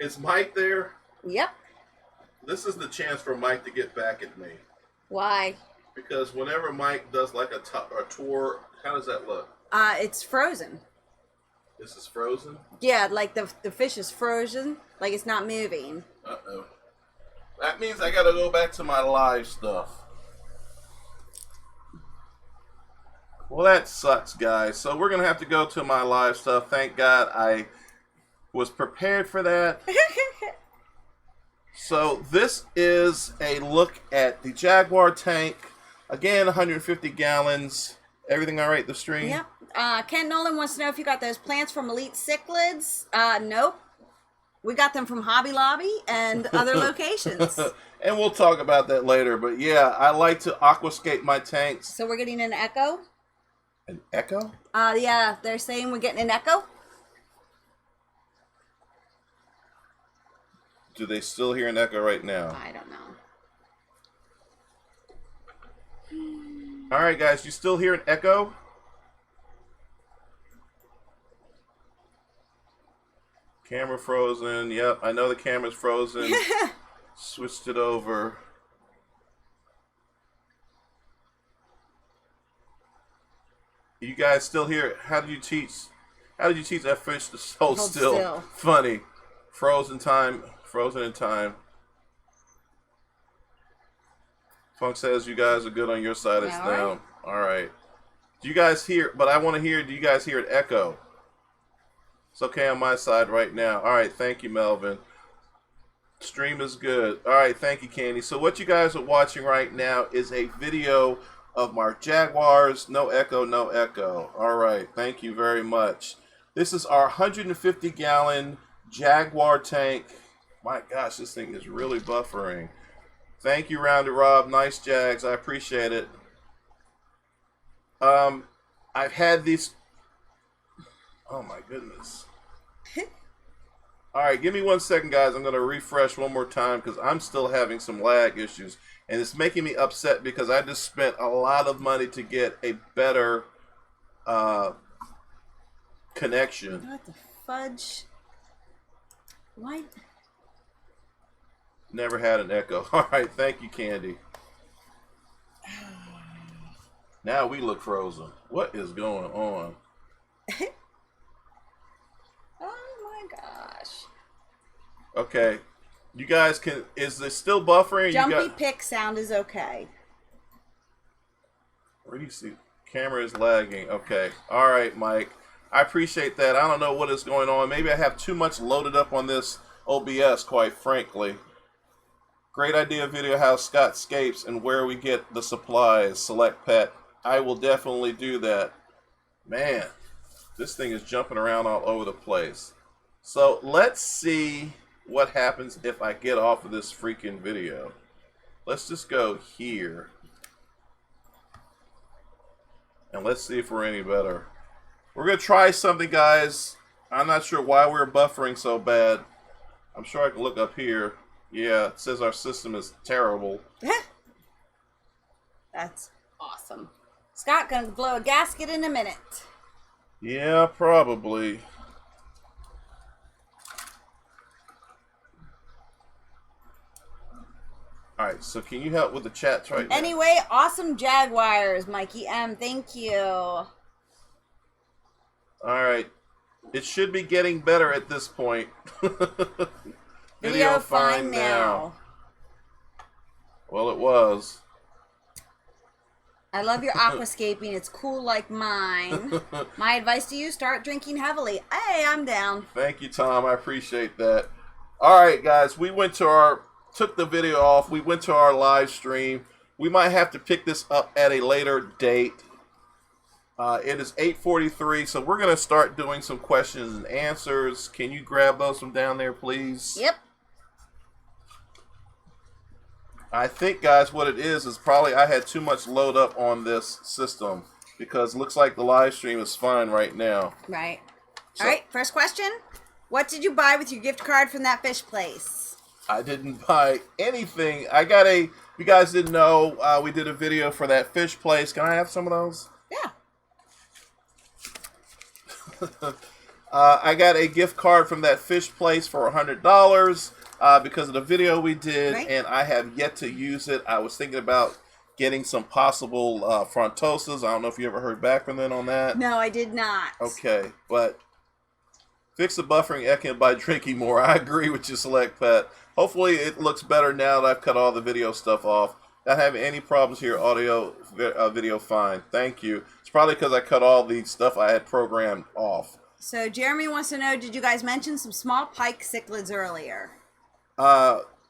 Is Mike there? Yep. This is the chance for Mike to get back at me. Why? Because whenever Mike does like a tour, how does that look? It's frozen. This is frozen? Yeah, like the fish is frozen, like it's not moving. Uh-oh. That means I gotta go back to my live stuff. Well, that sucks, guys. So we're gonna have to go to my live stuff. Thank God I was prepared for that. So this is a look at the Jaguar tank. Again, 150 gallons. Everything all right, the stream? Yep. Ken Nolan wants to know if you got those plants from Elite Cichlids. Nope. We got them from Hobby Lobby and other locations. And we'll talk about that later. But yeah, I like to aquascape my tanks. So we're getting an echo? An echo? Yeah, they're saying we're getting an echo. Do they still hear an echo right now? I don't know. All right, guys, you still hear an echo? Camera frozen. Yep, I know the camera's frozen. Switched it over. You guys still hear it? How did you teach that fish to hold still? Funny. Frozen in time. Funk says you guys are good on your side. It's down. All right. Do you guys hear? But I want to hear. Do you guys hear it echo? It's okay on my side right now. All right. Thank you, Melvin. Stream is good. All right. Thank you, Candy. So what you guys are watching right now is a video of my Jaguars. No echo. No echo. All right. Thank you very much. This is our 150-gallon Jaguar tank. My gosh, this thing is really buffering. Thank you, Rounded Rob. Nice Jags. I appreciate it. I've had these. Oh my goodness. All right, give me 1 second, guys. I'm going to refresh one more time because I'm still having some lag issues. And it's making me upset because I just spent a lot of money to get a better connection. What the fudge? Why? Never had an echo. All right, thank you, Candy. Now we look frozen. What is going on? Oh my gosh. Okay. You guys can... Is this still buffering? Jumpy pick sound is okay. Where do you see? Camera is lagging. Okay. All right, Mike. I appreciate that. I don't know what is going on. Maybe I have too much loaded up on this OBS, quite frankly. Great idea video how Scott scapes and where we get the supplies. Select pet. I will definitely do that. Man, this thing is jumping around all over the place. So let's see what happens if I get off of this freaking video. Let's just go here. And let's see if we're any better. We're going to try something, guys. I'm not sure why we're buffering so bad. I'm sure I can look up here. Yeah, it says our system is terrible. That's awesome. Scott gonna blow a gasket in a minute. Yeah, probably. Alright, so can you help with the chats right now? Anyway, awesome Jaguars, Mikey M. Thank you. Alright. It should be getting better at this point. Video fine now. Well, it was. I love your aquascaping. It's cool like mine. My advice to you, start drinking heavily. Hey, I'm down. Thank you, Tom. I appreciate that. All right, guys. We went to our... Took the video off. We went to our live stream. We might have to pick this up at a later date. It is 8:43, so we're going to start doing some questions and answers. Can you grab those from down there, please? Yep. I think, guys, what it is probably I had too much load up on this system because it looks like the live stream is fine right now. Right. So, all right, first question. What did you buy with your gift card from that fish place? I didn't buy anything. I got a... You guys didn't know, we did a video for that fish place. Can I have some of those? Yeah. I got a gift card from that fish place for $100 because of the video we did, right. And I have yet to use it. I was thinking about getting some possible frontosas. I don't know if you ever heard back from them on that. No, I did not. Okay, but fix the buffering echo by drinking more. I agree with you, Select Pet. Hopefully it looks better now that I've cut all the video stuff off. Not having any problems here, audio, video fine. Thank you. It's probably because I cut all the stuff I had programmed off. So Jeremy wants to know, did you guys mention some small pike cichlids earlier?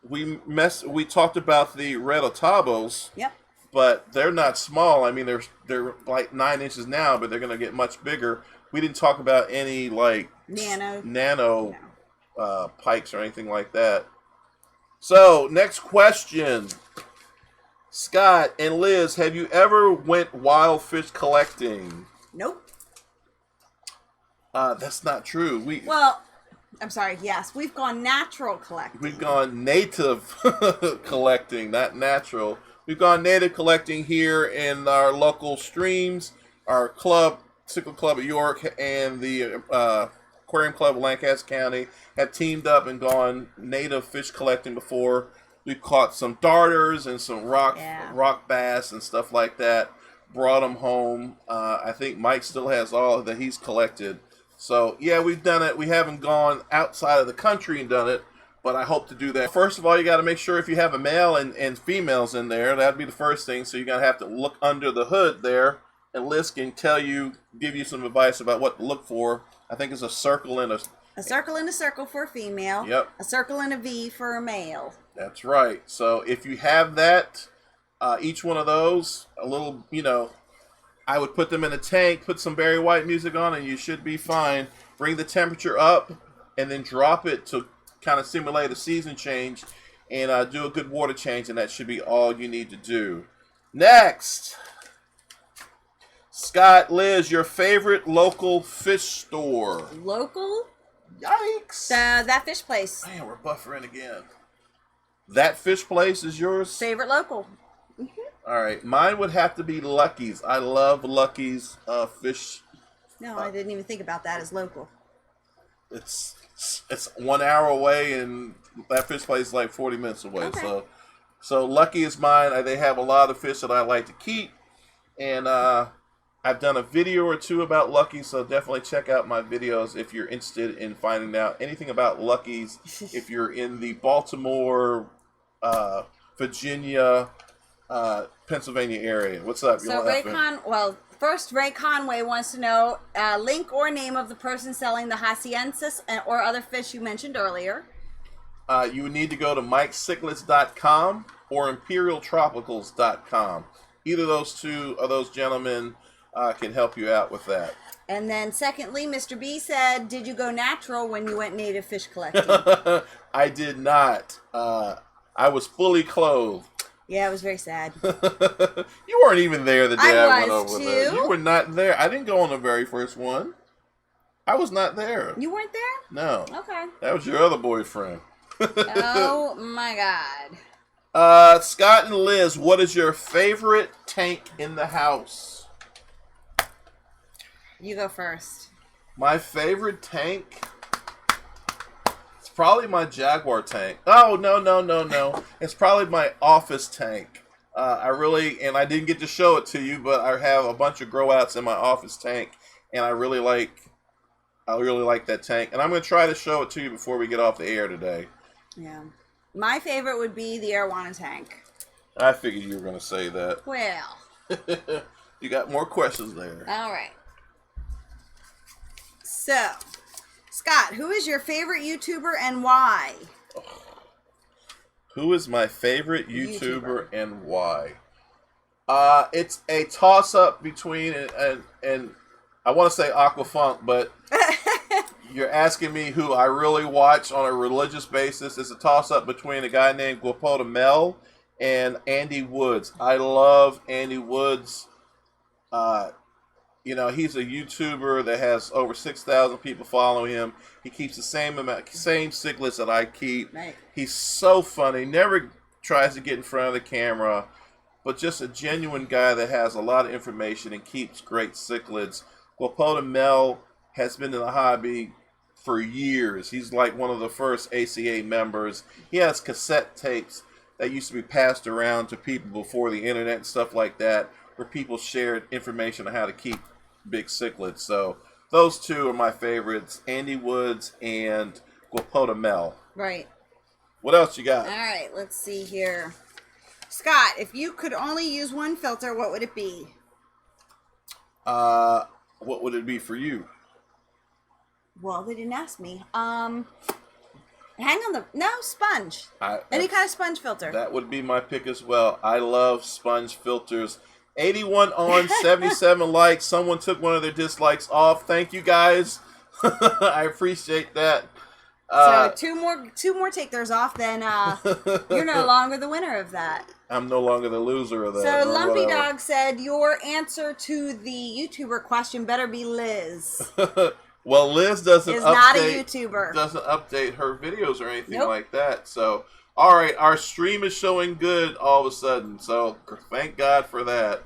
We talked about the red otabos. Yep. But they're not small. I mean, they're like 9 inches now, but they're going to get much bigger. We didn't talk about any like nano pikes or anything like that. So next question. Scott and Liz, have you ever went wild fish collecting? Nope. That's not true. I'm sorry, yes. We've gone natural collecting. We've gone native collecting, not natural. We've gone native collecting here in our local streams. Our club, Sickle Club of York, and the Aquarium Club of Lancaster County have teamed up and gone native fish collecting before. We've caught some darters and some rock bass and stuff like that. Brought them home. I think Mike still has all that he's collected. So, yeah, we've done it. We haven't gone outside of the country and done it, but I hope to do that. First of all, you got to make sure if you have a male and females in there, that'd be the first thing. So you're going to have to look under the hood there, and Liz can give you some advice about what to look for. I think it's a circle and a circle and a circle for a female. Yep. A circle and a V for a male. That's right. So if you have that, each one of those, a little, I would put them in a tank, put some Barry White music on, and you should be fine. Bring the temperature up, and then drop it to kind of simulate a season change, and do a good water change, and that should be all you need to do. Next, Scott, Liz, your favorite local fish store. Local? Yikes. That fish place. Man, we're buffering again. That fish place is yours? Favorite local. All right, mine would have to be Lucky's. I love Lucky's fish. No, I didn't even think about that as local. It's 1 hour away, and that fish place is like 40 minutes away. Okay. So Lucky is mine. They have a lot of fish that I like to keep, and I've done a video or two about Lucky. So definitely check out my videos if you're interested in finding out anything about Lucky's. If you're in the Baltimore, Virginia, Pennsylvania area. What's up? So first Ray Conway wants to know link or name of the person selling the haciensis or other fish you mentioned earlier. You would need to go to MikeCicklets.com or ImperialTropicals.com. Either of those two of those gentlemen can help you out with that. And then secondly, Mr. B said, did you go natural when you went native fish collecting? I did not. I was fully clothed. Yeah, it was very sad. You weren't even there the day I went over too. there. You were not there. I didn't go on the very first one. I was not there. You weren't there? No. Okay. That was your other boyfriend. Oh my God. Scott and Liz, what is your favorite tank in the house? You go first. My favorite tank? Probably my Jaguar tank. Oh, no. It's probably my office tank. I didn't get to show it to you, but I have a bunch of grow outs in my office tank, and I really like that tank. And I'm going to try to show it to you before we get off the air today. Yeah. My favorite would be the Arowana Tank. I figured you were going to say that. Well. You got more questions there. All right. So, Scott, who is your favorite YouTuber and why? Who is my favorite YouTuber and why? It's a toss-up between, and I want to say Aqua Fun, but you're asking me who I really watch on a religious basis. It's a toss-up between a guy named Guapota Mel and Andy Woods. I love Andy Woods. He's a YouTuber that has over 6,000 people following him. He keeps the same cichlids that I keep. Right. He's so funny. Never tries to get in front of the camera, but just a genuine guy that has a lot of information and keeps great cichlids. Guapota Mel has been in the hobby for years. He's like one of the first ACA members. He has cassette tapes that used to be passed around to people before the internet and stuff like that, where people shared information on how to keep big cichlids. So those two are my favorites, Andy Woods and Guapota Mel. Right. What else you got? All right, let's see here. Scott, if you could only use one filter, what would it be? What would it be for you? Well, they didn't ask me. Sponge. Any kind of sponge filter. That would be my pick as well. I love sponge filters. 81 on, 77 likes. Someone took one of their dislikes off. Thank you, guys. I appreciate that. So two more take theirs off, then you're no longer the winner of that. I'm no longer the loser of that. So Lumpy Dog said your answer to the YouTuber question better be Liz. Well, Liz doesn't is update, not a YouTuber. Doesn't update her videos or anything Nope. like that. So, all right, our stream is showing good all of a sudden. So, thank God for that.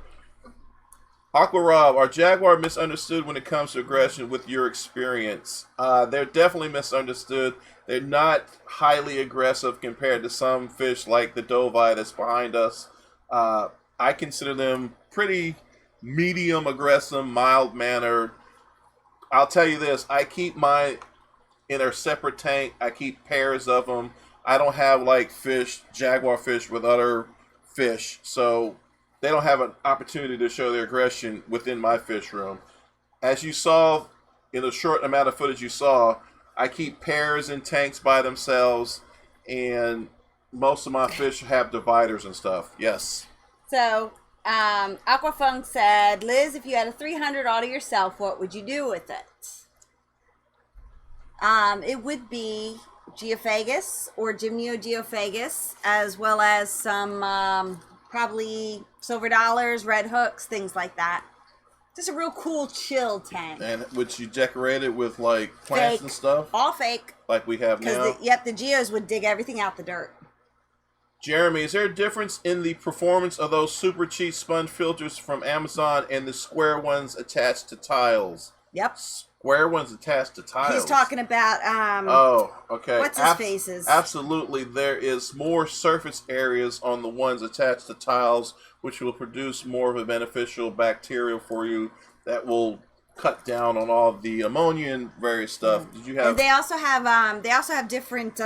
Aqua Rob, are Jaguar misunderstood when it comes to aggression with your experience? They're definitely misunderstood. They're not highly aggressive compared to some fish like the Dovai that's behind us. I consider them pretty medium aggressive, mild mannered. I'll tell you this, I keep mine in a separate tank. I keep pairs of them. I don't have like Jaguar fish with other fish. So they don't have an opportunity to show their aggression within my fish room. As you saw in the short amount of footage you saw, I keep pairs in tanks by themselves, and most of my fish have dividers and stuff. Yes. So, Aqua Fun said, Liz, if you had a 300 all to yourself, what would you do with it? It would be Geophagus or Gymnogeophagus, as well as some probably silver dollars, red hooks, things like that. Just a real cool chill tank. And would you decorate it with like plants Fake. and stuff? All fake. Like we have now? Because the Geos would dig everything out the dirt. Jeremy, is there a difference in the performance of those super cheap sponge filters from Amazon and the square ones attached to tiles? Yep. Square ones attached to tiles? He's talking about, oh, okay. what's his faces? Absolutely. There is more surface areas on the ones attached to tiles, which will produce more of a beneficial bacteria for you that will cut down on all the ammonia and various stuff. Did you have? And they also have different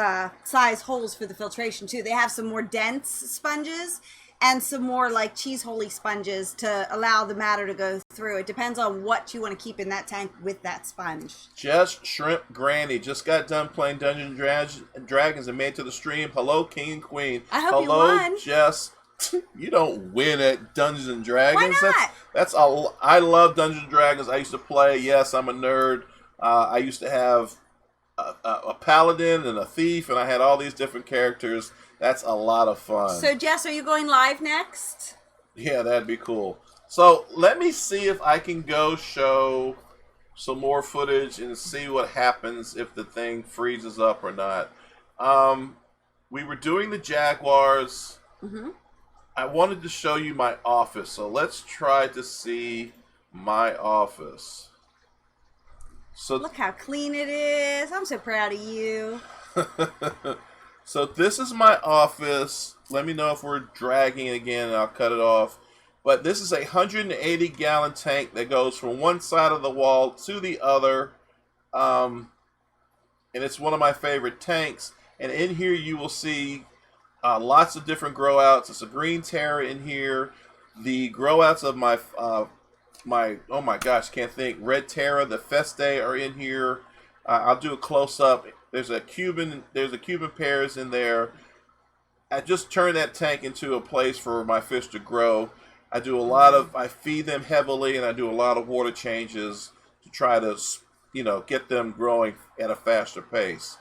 size holes for the filtration too. They have some more dense sponges and some more like cheese holy sponges to allow the matter to go through. It depends on what you want to keep in that tank with that sponge. Just Shrimp Granny just got done playing Dungeons and Dragons and made to the stream. Hello, King and Queen. I hope you won. Jess. You don't win at Dungeons and Dragons. Why not? I love Dungeons and Dragons. I used to play. Yes, I'm a nerd. I used to have a paladin and a thief, and I had all these different characters. That's a lot of fun. So, Jess, are you going live next? Yeah, that'd be cool. So let me see if I can go show some more footage and see what happens if the thing freezes up or not. We were doing the Jaguars. Mm-hmm. I wanted to show you my office, so let's try to see my office. So look how clean it is. I'm so proud of you. So this is my office. Let me know if we're dragging again and I'll cut it off. But this is a 180-gallon tank that goes from one side of the wall to the other. And it's one of my favorite tanks. And in here you will see lots of different grow outs. It's a green terra in here. The grow outs of my oh my gosh, can't think. Red terra, the Feste are in here. I'll do a close up. There's a Cuban pears in there. I just turned that tank into a place for my fish to grow. I feed them heavily and I do a lot of water changes to try to, get them growing at a faster pace.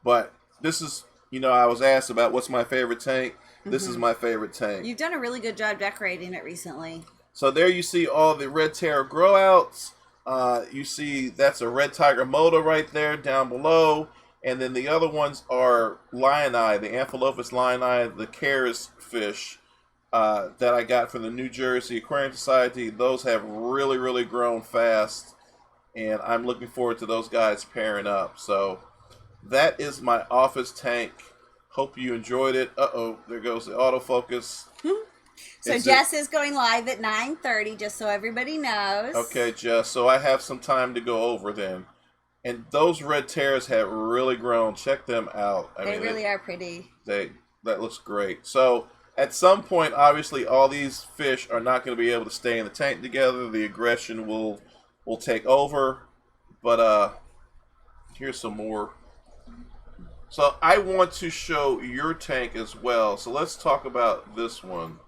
But this is, I was asked about what's my favorite tank. This is my favorite tank. You've done a really good job decorating it recently. So there you see all the red terra grow outs. You see that's a red tiger motor right there down below. And then the other ones are lioni, the Amphilophus lioni, the Caris fish that I got from the New Jersey Aquarium Society. Those have really, really grown fast. And I'm looking forward to those guys pairing up. So that is my office tank. Hope you enjoyed it. Uh-oh, there goes the autofocus. So Jess is going live at 9:30, just so everybody knows. Okay, Jess. So I have some time to go over then. And those red terras have really grown. Check them out. They really are pretty. That looks great. So at some point, obviously, all these fish are not going to be able to stay in the tank together. The aggression will take over. But here's some more. So I want to show your tank as well. So let's talk about this one.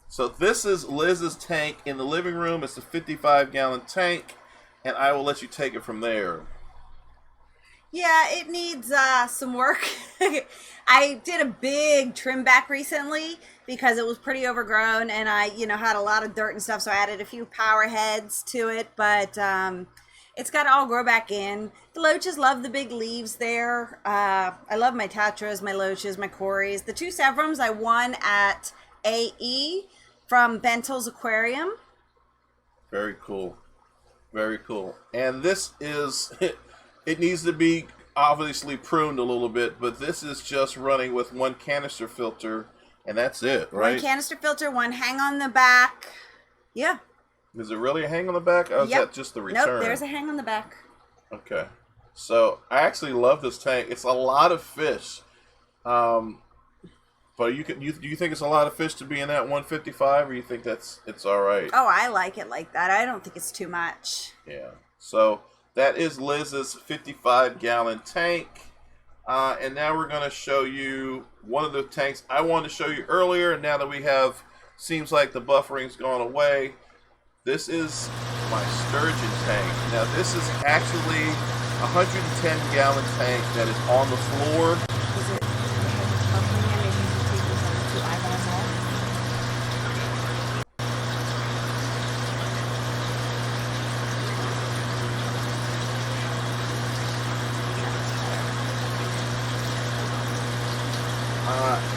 So this is Liz's tank in the living room. It's a 55-gallon tank. And I will let you take it from there. Yeah, it needs some work. I did a big trim back recently because it was pretty overgrown, and I, had a lot of dirt and stuff, so I added a few power heads to it. But It's got to all grow back in. The loaches love the big leaves there. I love my tetras, my loaches, my cories. The 2 sevrums I won at AE from Bentel's Aquarium. Very cool. Very cool. And this is, it needs to be obviously pruned a little bit, but this is just running with 1 canister filter, and that's it, right? 1 canister filter, 1 hang on the back. Yeah. Is it really a hang on the back, or is that just the return? Nope, there's a hang on the back. Okay. So, I actually love this tank. It's a lot of fish. But do you think it's a lot of fish to be in that 155, or you think it's all right? Oh, I like it like that. I don't think it's too much. Yeah. So that is Liz's 55-gallon tank. And now we're going to show you one of the tanks I wanted to show you earlier. Now that we have, seems like the buffering's gone away. This is my sturgeon tank. Now this is actually a 110-gallon tank that is on the floor. Is it buffering and maybe you can take these other 2 eyeballs off?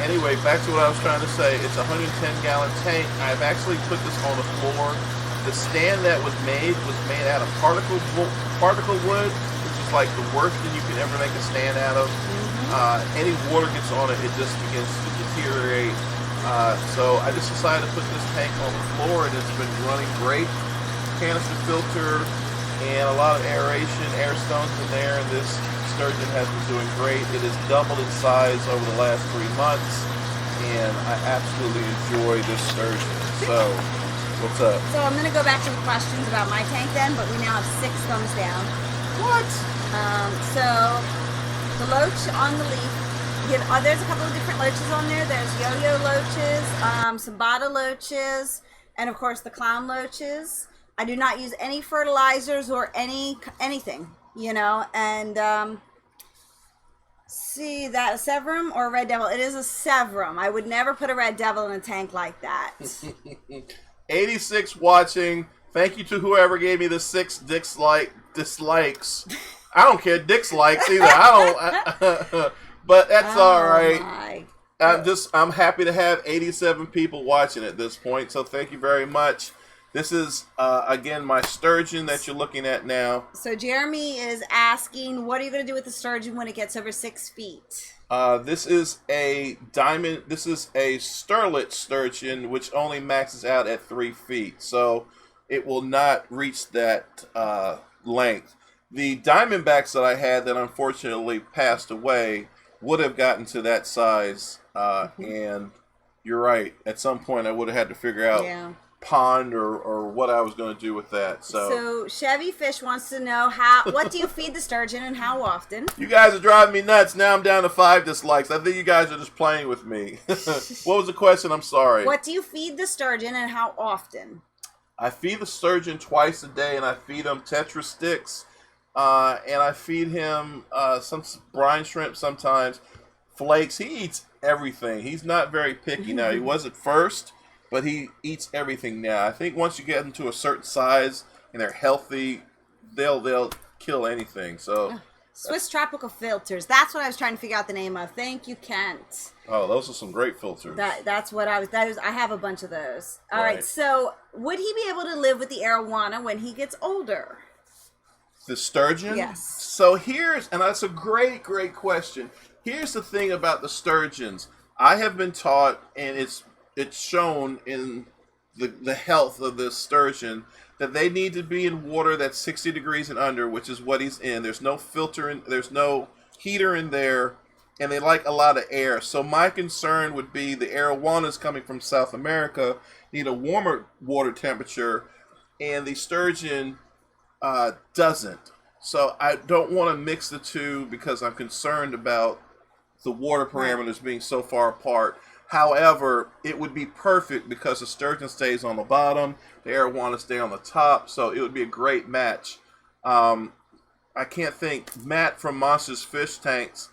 Anyway, back to what I was trying to say. It's a 110-gallon tank. I've actually put this on the floor. The stand that was made out of particle wood, which is like the worst thing you can ever make a stand out of. Any water gets on it, it just begins to deteriorate. So I just decided to put this tank on the floor, and it's been running great. Canister filter and a lot of aeration, air stones in there, and this sturgeon has been doing great. It has doubled in size over the last 3 months, and I absolutely enjoy this sturgeon. So, what's up? So I'm going to go back to the questions about my tank then, but we now have 6 thumbs down. What? So the loach on the leaf, there's a couple of different loaches on there. There's yo-yo loaches, some Betta loaches, and of course the clown loaches. I do not use any fertilizers or anything, you know, and see that a Severum or a Red Devil? It is a Severum. I would never put a Red Devil in a tank like that. 86 watching. Thank you to whoever gave me the 6 dislikes. I don't care dislikes either. I don't. But that's all right. I'm happy to have 87 people watching at this point. So thank you very much. This is, again, my sturgeon that you're looking at now. So Jeremy is asking, what are you going to do with the sturgeon when it gets over 6 feet? This is a diamond. This is a sterlet sturgeon, which only maxes out at 3 feet. So it will not reach that length. The diamondbacks that I had that unfortunately passed away would have gotten to that size. And you're right. At some point, I would have had to figure out... Yeah. Pond or what I was going to do with that. So Chevy Fish wants to know what do you feed the sturgeon and how often? You guys are driving me nuts. Now I'm down to 5 dislikes. I think you guys are just playing with me. What was the question? I'm sorry. What do you feed the sturgeon and how often? I feed the sturgeon twice a day, and I feed him Tetra sticks, and I feed him some brine shrimp sometimes, flakes. He eats everything. He's not very picky now. He was at first. But he eats everything now. I think once you get them to a certain size and they're healthy, they'll kill anything. So Swiss tropical filters. That's what I was trying to figure out the name of. Thank you, Kent. Oh, those are some great filters. That's what I was. I have a bunch of those. All right. So would he be able to live with the arowana when he gets older? The sturgeon? Yes. So that's a great question. Here's the thing about the sturgeons. I have been taught, and it's shown in the health of this sturgeon that they need to be in water that's 60 degrees and under, which is what he's in. There's no filter there's no heater in there, and they like a lot of air. So my concern would be the arowanas coming from South America need a warmer water temperature, and the sturgeon doesn't. So I don't want to mix the two because I'm concerned about the water parameters being so far apart. However, it would be perfect because the sturgeon stays on the bottom, the arowana stay on the top, so it would be a great match. I can't think. Matt from Monsters Fish Tanks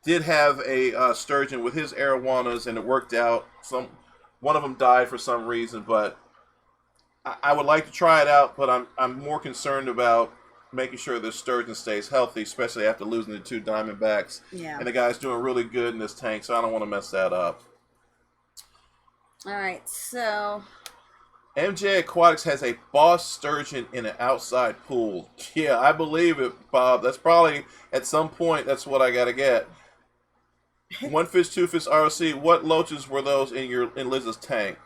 did have a sturgeon with his arowanas, and it worked out. One of them died for some reason, but I would like to try it out. But I'm more concerned about making sure the sturgeon stays healthy, especially after losing the 2 Diamondbacks. Yeah. And the guy's doing really good in this tank, so I don't want to mess that up. All right, so MJ Aquatics has a boss sturgeon in an outside pool. Yeah, I believe it, Bob. That's probably, at some point, that's what I got to get. 1 fish, 2 fish, ROC. What loaches were those in Liz's tank?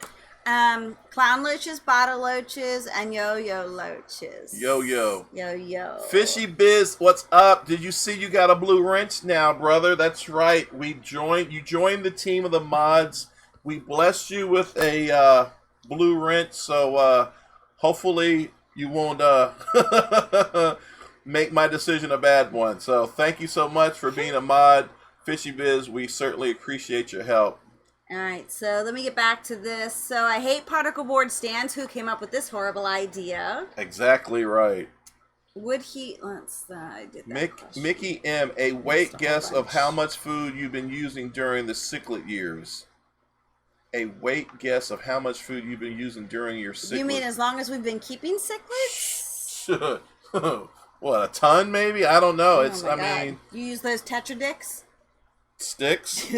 clown loaches, bottle loaches, and yo-yo loaches. Yo-yo. Yo-yo. Fishy Biz, what's up? Did you see you got a blue wrench now, brother? That's right. You joined the team of the mods. We blessed you with a blue wrench, so hopefully you won't make my decision a bad one. So thank you so much for being a mod. Fishy Biz, we certainly appreciate your help. All right, so let me get back to this. So I hate particle board stands. Who came up with this horrible idea? Exactly right. Would he? I did that. Mickey M, a weight guess of how much food you've been using during the cichlid years. A weight guess of how much food you've been using during your cichlid. You mean as long as we've been keeping cichlids? What, a ton maybe? I don't know. Oh my God. You use those Tetradicks? Sticks?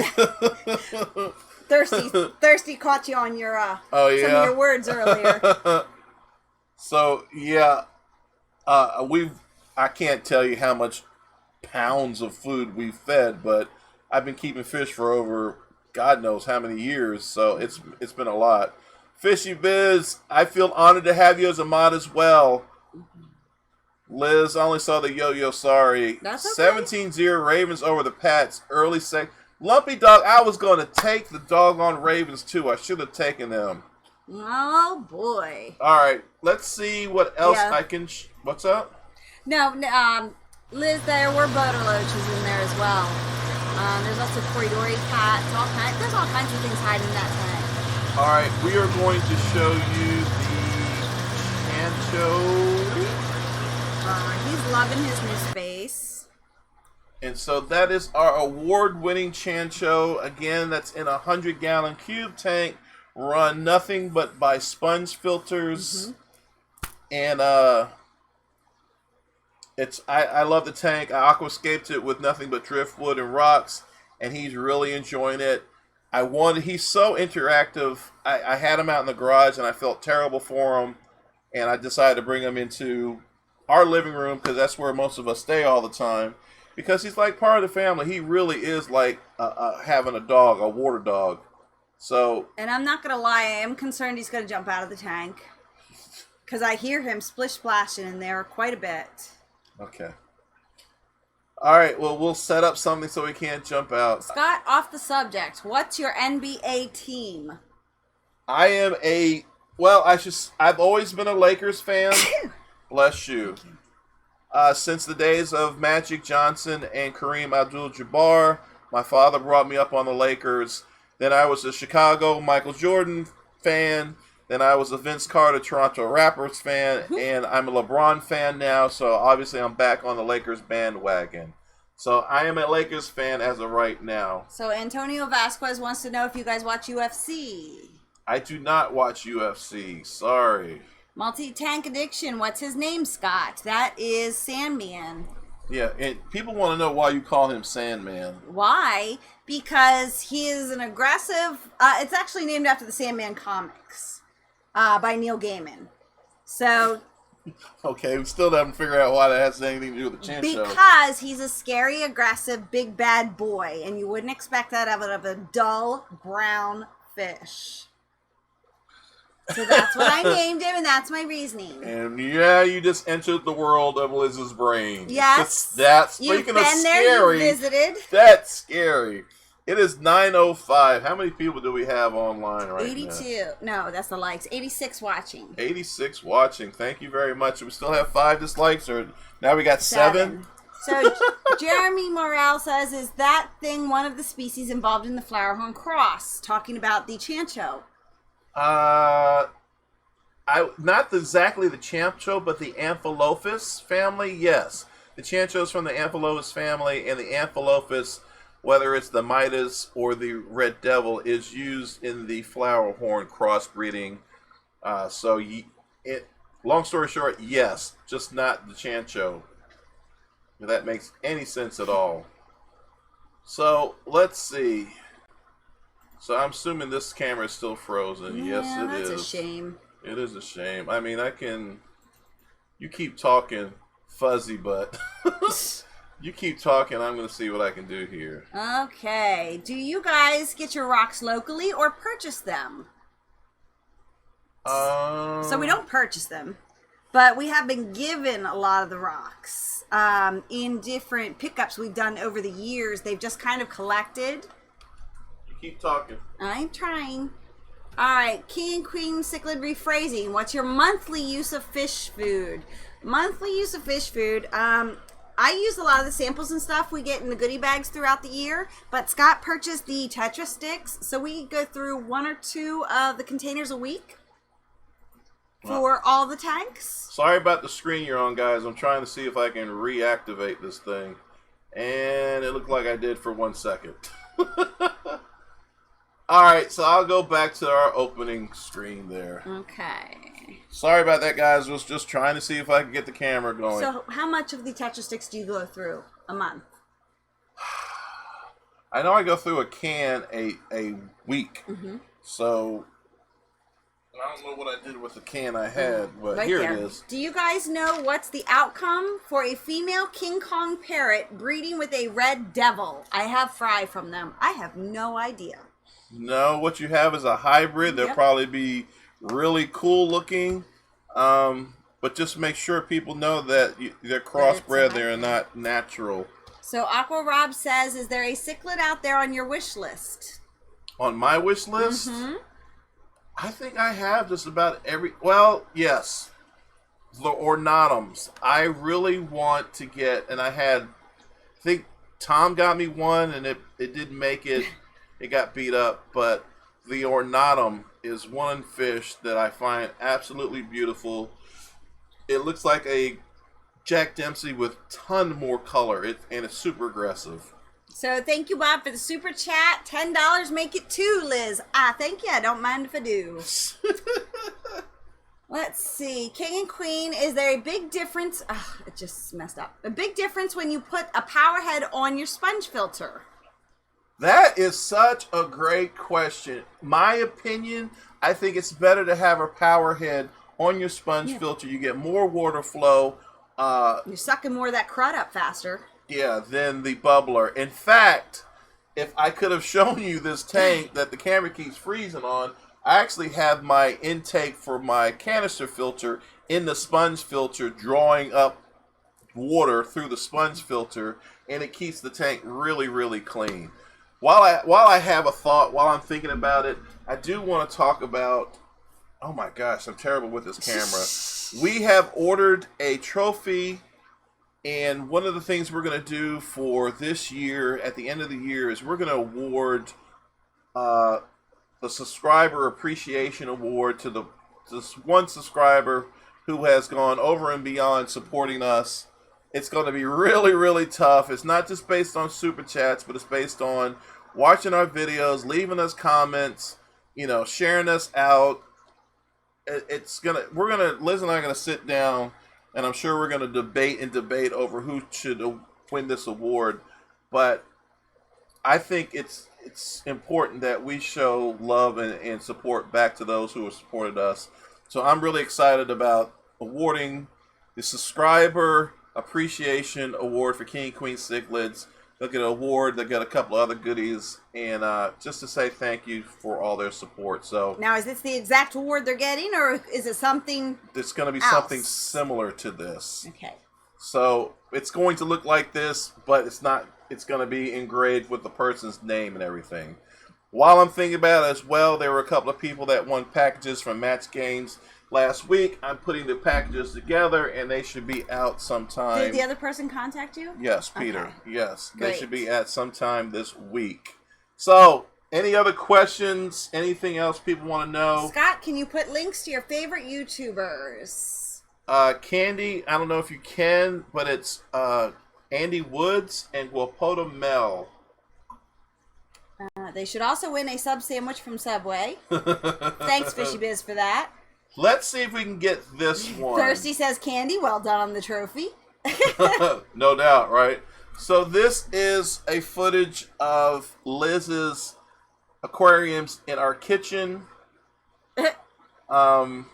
Thirsty caught you on your some of your words earlier. So yeah, I can't tell you how much pounds of food we've fed, but I've been keeping fish for over God knows how many years, so it's been a lot. Fishy Biz, I feel honored to have you as a mod as well. Liz, I only saw the yo-yo, sorry. That's okay. 17-0 Ravens over the Pats. Early Lumpy Dog, I was going to take the doggone Ravens too. I should have taken them. Oh, boy. All right, let's see what else I can... What's up? No, Liz, there were butter loaches in there as well. There's also corridori cats. There's all kinds of things hiding in that tank. All right, we are going to show you the anchovy. He's loving his new space. And so that is our award-winning Chancho. Again, that's in a 100-gallon cube tank, run nothing but by sponge filters. And I love the tank. I aquascaped it with nothing but driftwood and rocks, and he's really enjoying it. He's so interactive. I had him out in the garage, and I felt terrible for him, and I decided to bring him into our living room because that's where most of us stay all the time. Because he's like part of the family. He really is like having a dog, a water dog. So. And I'm not gonna lie, I am concerned he's gonna jump out of the tank because I hear him splish splashing in there quite a bit. Okay. All right. Well, we'll set up something so he can't jump out. Scott, off the subject. What's your NBA team? I am I've always been a Lakers fan. Bless you. Since the days of Magic Johnson and Kareem Abdul-Jabbar, my father brought me up on the Lakers. Then I was a Chicago Michael Jordan fan. Then I was a Vince Carter Toronto Raptors fan. And I'm a LeBron fan now, so obviously I'm back on the Lakers bandwagon. So I am a Lakers fan as of right now. So Antonio Vasquez wants to know if you guys watch UFC. I do not watch UFC. Sorry. Multi-tank addiction. What's his name, Scott? That is Sandman. Yeah, and people want to know why you call him Sandman. Why? Because he is an aggressive... it's actually named after the Sandman comics by Neil Gaiman. So... Okay, we still haven't figured out why that has anything to do with the Chan Show. Because he's a scary, aggressive, big, bad boy, and you wouldn't expect that out of a dull, brown fish. So that's what I named him, and that's my reasoning. And yeah, you just entered the world of Liz's brain. Yes. That's you've speaking been of there, scary. you've visited. That's scary. It is 9:05. How many people do we have online right 82. now? No, that's the likes. 86 watching. 86 watching. Thank you very much. We still have 5 dislikes, or now we got 7. So Jeremy Morrell says, is that thing one of the species involved in the flowerhorn cross? Talking about the chancho. Not exactly the Chancho, but the Amphilophus family, yes. The Chancho's from the Amphilophus family, and the Amphilophus, whether it's the Midas or the Red Devil, is used in the flowerhorn crossbreeding. Long story short, yes, just not the Chancho. If that makes any sense at all. So, let's see. So, I'm assuming this camera is still frozen. Yeah, Yes, it is. That's a shame. It is a shame. I mean, I can... You keep talking, fuzzy butt. You keep talking, I'm going to see what I can do here. Okay. Do you guys get your rocks locally or purchase them? So we don't purchase them, but we have been given a lot of the rocks in different pickups we've done over the years. They've just kind of collected. You keep talking. I'm trying. All right, King and Queen Cichlid rephrasing. What's your monthly use of fish food? Monthly use of fish food. I use a lot of the samples and stuff we get in the goodie bags throughout the year, but Scott purchased the Tetra sticks, so we go through 1 or 2 of the containers a week for all the tanks. Sorry about the screen you're on, guys. I'm trying to see if I can reactivate this thing. And it looked like I did for 1 second. Alright, so I'll go back to our opening screen there. Okay. Sorry about that, guys. I was just trying to see if I could get the camera going. So how much of the Tetra sticks do you go through a month? I know I go through a can a week. Mm-hmm. So I don't know what I did with the can I had, but right here there. it is. Do you guys know what's the outcome for a female King Kong parrot breeding with a red devil? I have Fry from them. I have no idea. No, what you have is a hybrid. They'll probably be really cool looking. But just make sure people know that they're crossbred. They're not natural. So Aqua Rob says, is there a cichlid out there on your wish list? On my wish list? Mm-hmm. I think I have just about every... Well, yes. The ornatums. I really want to get... And I think Tom got me one, and it didn't make it. It got beat up. But the ornatum is one fish that I find absolutely beautiful. It looks like a Jack Dempsey with ton more color, and it's super aggressive. So thank you, Bob, for the super chat. $10, make it 2, Liz. Thank you. I don't mind if I do. Let's see. King and Queen, is there a big difference? It just messed up. A big difference when you put a power head on your sponge filter? That is such a great question. My opinion, I think it's better to have a power head on your sponge filter. You get more water flow. You're sucking more of that crud up faster. Yeah, than the bubbler. In fact, if I could have shown you this tank that the camera keeps freezing on, I actually have my intake for my canister filter in the sponge filter, drawing up water through the sponge filter, and it keeps the tank really, really clean. While I have a thought, while I'm thinking about it, I do want to talk about... Oh my gosh, I'm terrible with this camera. We have ordered a trophy, and one of the things we're going to do for this year, at the end of the year, is we're going to award the Subscriber Appreciation Award to this one subscriber who has gone over and beyond supporting us. It's going to be really, really tough. It's not just based on super chats, but it's based on watching our videos, leaving us comments, sharing us out. Liz and I are gonna sit down, and I'm sure we're gonna debate over who should win this award. But I think it's important that we show love and support back to those who have supported us. So I'm really excited about awarding the Subscriber Appreciation Award for King and Queen Cichlids. They'll get an award. They'll get a couple other goodies, and just to say thank you for all their support. So now, is this the exact award they're getting, or is it something? It's going to be else? Something similar to this. Okay. So it's going to look like this, but it's not. It's going to be engraved with the person's name and everything. While I'm thinking about it as well, there were a couple of people that won packages from Match Games last week. I'm putting the packages together, and they should be out sometime. Did the other person contact you? Yes, Peter. Okay. Yes. Great. They should be at sometime this week. So, any other questions? Anything else people want to know? Scott, can you put links to your favorite YouTubers? Candy, I don't know if you can, but it's Andy Woods and Guapoto Mel. They should also win a sub sandwich from Subway. Thanks, Fishy Biz, for that. Let's see if we can get this one. Thirsty says, Candy, well done on the trophy. No doubt, right? So this is a footage of Liz's aquariums in our kitchen. And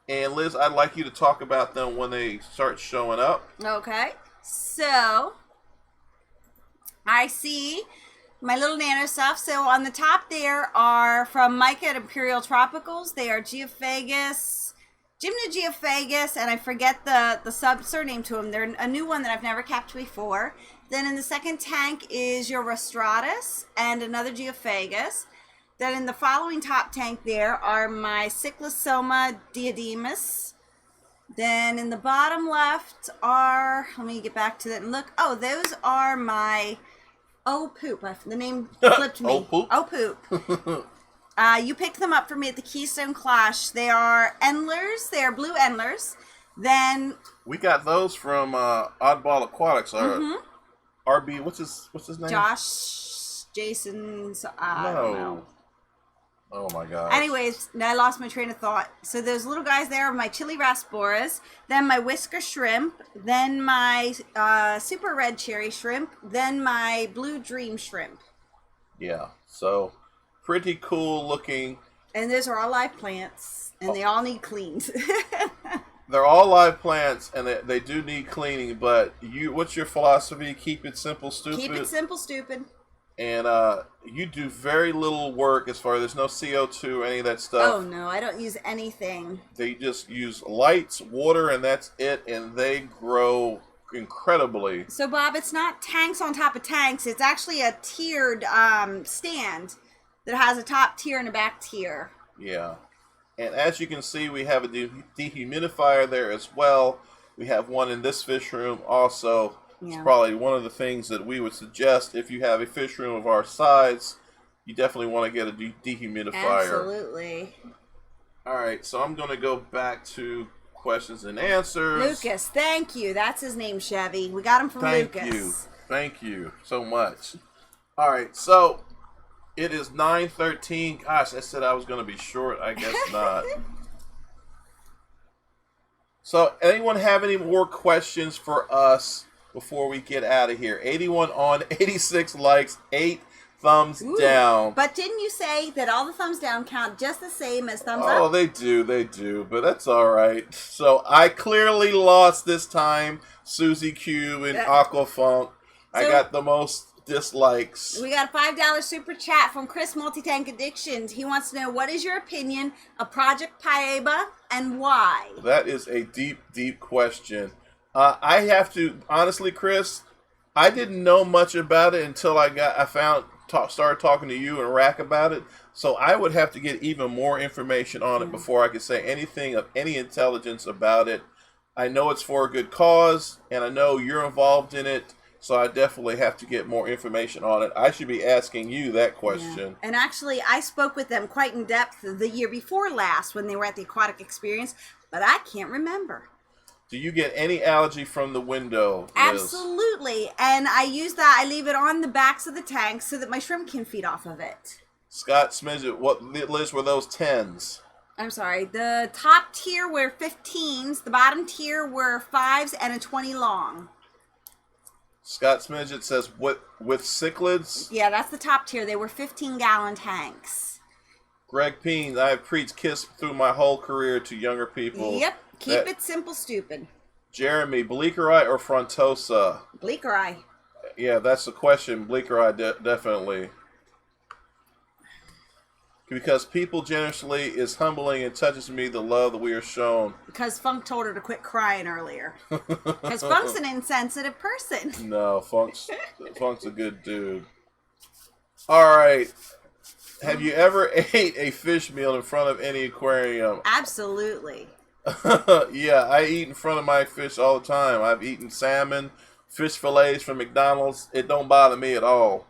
Liz, I'd like you to talk about them when they start showing up. Okay. So, I see my little nano stuff. So on the top there are from Micah at Imperial Tropicals. They are Geophagus, Gymnogeophagus, and I forget the surname to them. They're a new one that I've never kept before. Then in the second tank is your Rostratus and another Geophagus. Then in the following top tank there are my Cyclosoma diademus. Then in the bottom left are, let me get back to that and look. Oh, those are my poop. The name flipped me. Poop? Poop. You picked them up for me at the Keystone Clash. They are Endlers. They are blue Endlers. Then we got those from Oddball Aquatics. RB, what's his name? Josh, Jason. I don't know. Oh my god. Anyways, I lost my train of thought. So those little guys there are my Chili Rasporas, then my Whisker Shrimp, then my Super Red Cherry Shrimp, then my Blue Dream Shrimp. Yeah, so pretty cool looking. And those are all live plants, and they all need cleaned. They're all live plants, and they do need cleaning, but what's your philosophy? Keep it simple, stupid? Keep it simple, stupid. And you do very little work as far as there's no CO2 or any of that stuff. Oh, no, I don't use anything. They just use lights, water, and that's it, and they grow incredibly. So, Bob, it's not tanks on top of tanks. It's actually a tiered stand that has a top tier and a back tier. Yeah. And as you can see, we have a dehumidifier there as well. We have one in this fish room also. Yeah. It's probably one of the things that we would suggest if you have a fish room of our size. You definitely want to get a dehumidifier. Absolutely. All right, so I'm going to go back to questions and answers. Lucas, thank you. That's his name, Chevy. We got him from Lucas. Thank you so much. All right, so it is 9:13. Gosh, I said I was going to be short. I guess not. So anyone have any more questions for us before we get out of here? 81 on, 86 likes, 8 thumbs down. But didn't you say that all the thumbs down count just the same as thumbs up? Oh, they do, but that's all right. So I clearly lost this time, Susie Q and Aqua Fun. I got the most dislikes. We got a $5 super chat from Chris Multi-Tank Addictions. He wants to know, what is your opinion of Project Paeba and why? That is a deep, deep question. I have to, honestly, Chris, I didn't know much about it until started talking to you and Rack about it. So I would have to get even more information on it before I could say anything of any intelligence about it. I know it's for a good cause, and I know you're involved in it. So I definitely have to get more information on it. I should be asking you that question. Yeah. And actually, I spoke with them quite in depth the year before last when they were at the Aquatic Experience, but I can't remember. Do you get any algae from the window, Liz? Absolutely. And I use that. I leave it on the backs of the tanks so that my shrimp can feed off of it. Scott Smidget, what, Liz, were those 10s? I'm sorry. The top tier were 15s. The bottom tier were 5s and a 20 long. Scott Smidget says, with cichlids? Yeah, that's the top tier. They were 15-gallon tanks. Greg Peen, I have preached KISS through my whole career to younger people. Yep. Keep it simple, stupid. Jeremy, Bleeker eye or Frontosa? Bleeker eye. Yeah, that's the question. Bleeker eye, definitely. Because people generously is humbling and touches me the love that we are shown. Because Funk told her to quit crying earlier. Because Funk's an insensitive person. No, Funk's a good dude. All right. Have you ever ate a fish meal in front of any aquarium? Absolutely. Yeah, I eat in front of my fish all the time. I've eaten salmon, fish fillets from McDonald's. It don't bother me at all.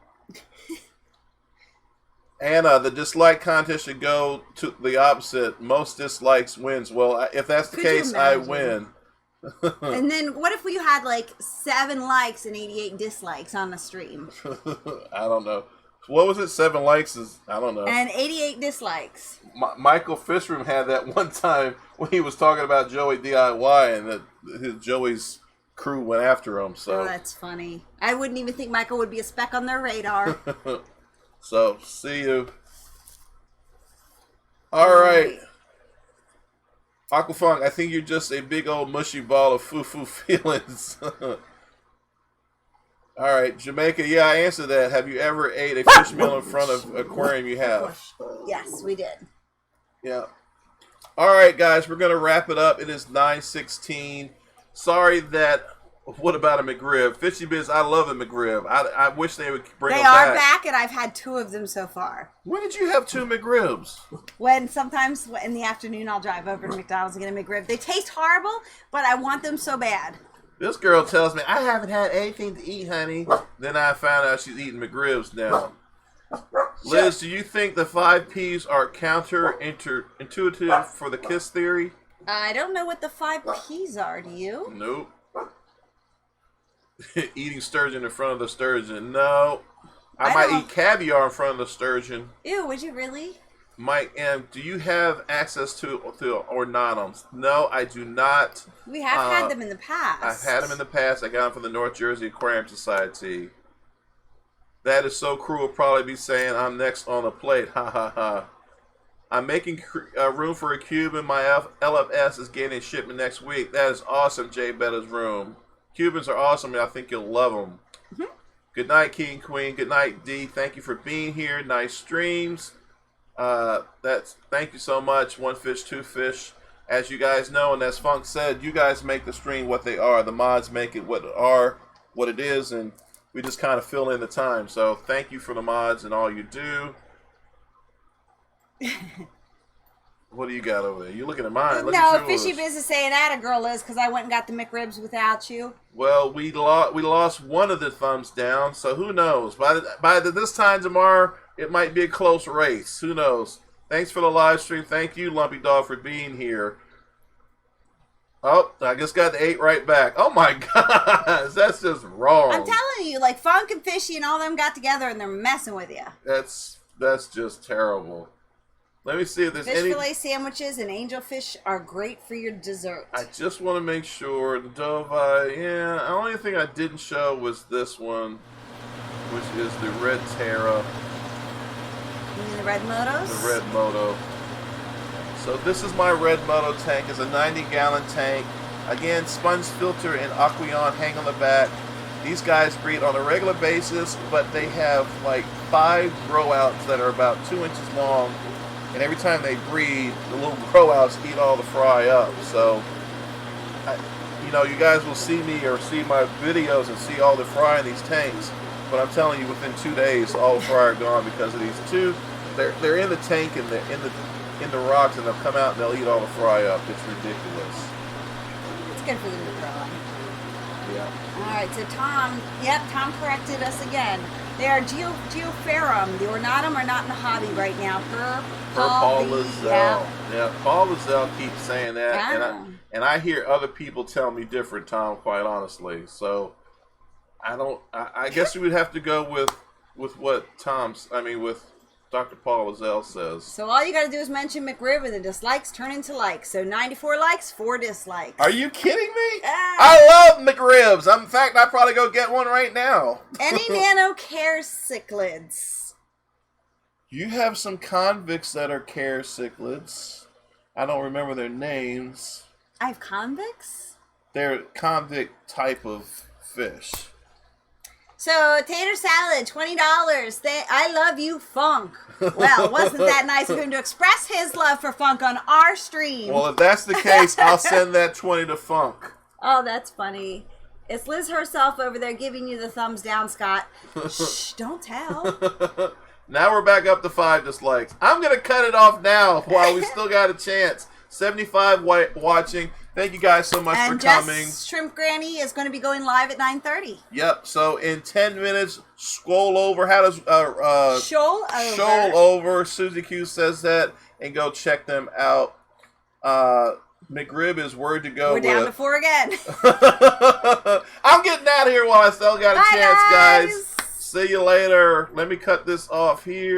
Anna, the dislike contest should go to the opposite. Most dislikes wins. Well, if that's the case, I win. And then what if we had like 7 likes and 88 dislikes on the stream? I don't know. what was it? 7 likes is, I don't know. And 88 dislikes. Michael FISHROOM had that one time when he was talking about Joey DIY and that Joey's crew went after him. So oh, that's funny. I wouldn't even think Michael would be a speck on their radar. So, see you. All right. Aqua Fun, I think you're just a big old mushy ball of foo-foo feelings. All right, Jamaica, yeah, I answered that. Have you ever ate a fish meal in front of an aquarium? You have. Yes, we did. Yeah. All right, guys, we're going to wrap it up. It is 9:16. Sorry that, what about a McRib? Fishy Biz, I love a McRib. I wish they would bring them back. They are back, and I've had 2 of them so far. When did you have 2 McRibs? When sometimes in the afternoon I'll drive over to McDonald's and get a McRib. They taste horrible, but I want them so bad. This girl tells me, I haven't had anything to eat, honey. Then I found out she's eating McRibs now. Liz, do you think the 5 Ps are counterintuitive for the KISS theory? I don't know what the 5 Ps are, do you? Nope. Eating sturgeon in front of the sturgeon. No. I might eat caviar in front of the sturgeon. Ew, would you really? Mike M., do you have access to ornatums? No, I do not. We have had them in the past. I've had them in the past. I got them from the North Jersey Aquarium Society. That is so cruel. Probably be saying I'm next on the plate. Ha ha ha. I'm making room for a Cuban. My LFS is getting a shipment next week. That is awesome, Jay Betta's room. Cubans are awesome, and I think you'll love them. Mm-hmm. Good night, King Queen. Good night, D. Thank you for being here. Nice streams. Thank you so much. 1 fish, 2 fish. As you guys know, and as Funk said, you guys make the stream what they are. The mods make it what it is, and we just kind of fill in the time. So thank you for the mods and all you do. What do you got over there? You looking at mine? Look at yours. Fishy Biz is saying that a girl is because I went and got the McRibs without you. Well, we lost one of the thumbs down, so who knows? By this time tomorrow, it might be a close race. Who knows? Thanks for the live stream. Thank you, Lumpy Dog, for being here. Oh, I just got the 8 right back. Oh my gosh, that's just wrong. I'm telling you, like Funk and Fishy and all them got together and they're messing with you. That's just terrible. Let me see if there's Fish any... fillet sandwiches and angel fish are great for your dessert. I just want to make sure the dove eye... Yeah, the only thing I didn't show was this one, which is the red Terra. You mean the red motos? The red moto. So this is my red moto tank. It's a 90-gallon tank. Again, sponge filter and Aqua hang on the back. These guys breed on a regular basis, but they have like 5 grow outs that are about 2 inches long. And every time they breed, the little grow outs eat all the fry up. So, you guys will see me or see my videos and see all the fry in these tanks. But I'm telling you, within 2 days, all the fry are gone because of these 2. They're in the tank and in the rocks, and they'll come out and they'll eat all the fry up. It's ridiculous. It's good for them to grow up. Yeah. All right, so Tom corrected us again. They are geopharum. The ornatum are not in the hobby right now. Per Paul Lizelle. Yeah, Paul Lizelle keeps saying that, and I hear other people tell me different, Tom, quite honestly. So I guess we would have to go with what with Dr. Paul Lizelle says. So all you got to do is mention McRib and the dislikes turn into likes. So 94 likes, 4 dislikes. Are you kidding me? I love McRibs. In fact, I'd probably go get one right now. Any nano care cichlids? You have some convicts that are care cichlids. I don't remember their names. I have convicts? They're convict type of fish. So, tater salad, $20. I love you, Funk. Well, wasn't that nice of him to express his love for Funk on our stream? Well, if that's the case, I'll send that 20 to Funk. Oh, that's funny. It's Liz herself over there giving you the thumbs down, Scott. Shh, don't tell. Now we're back up to 5 dislikes. I'm going to cut it off now while we still got a chance. 75 watching. Thank you guys so much for coming. And Shrimp Granny is going to be going live at 9:30. Yep. So in 10 minutes, scroll over. How does Shoal over. Shoal over. Susie Q says that, and go check them out. McRib is word to go. We're down to 4 again. I'm getting out of here while I still got a chance, guys. See you later. Let me cut this off here.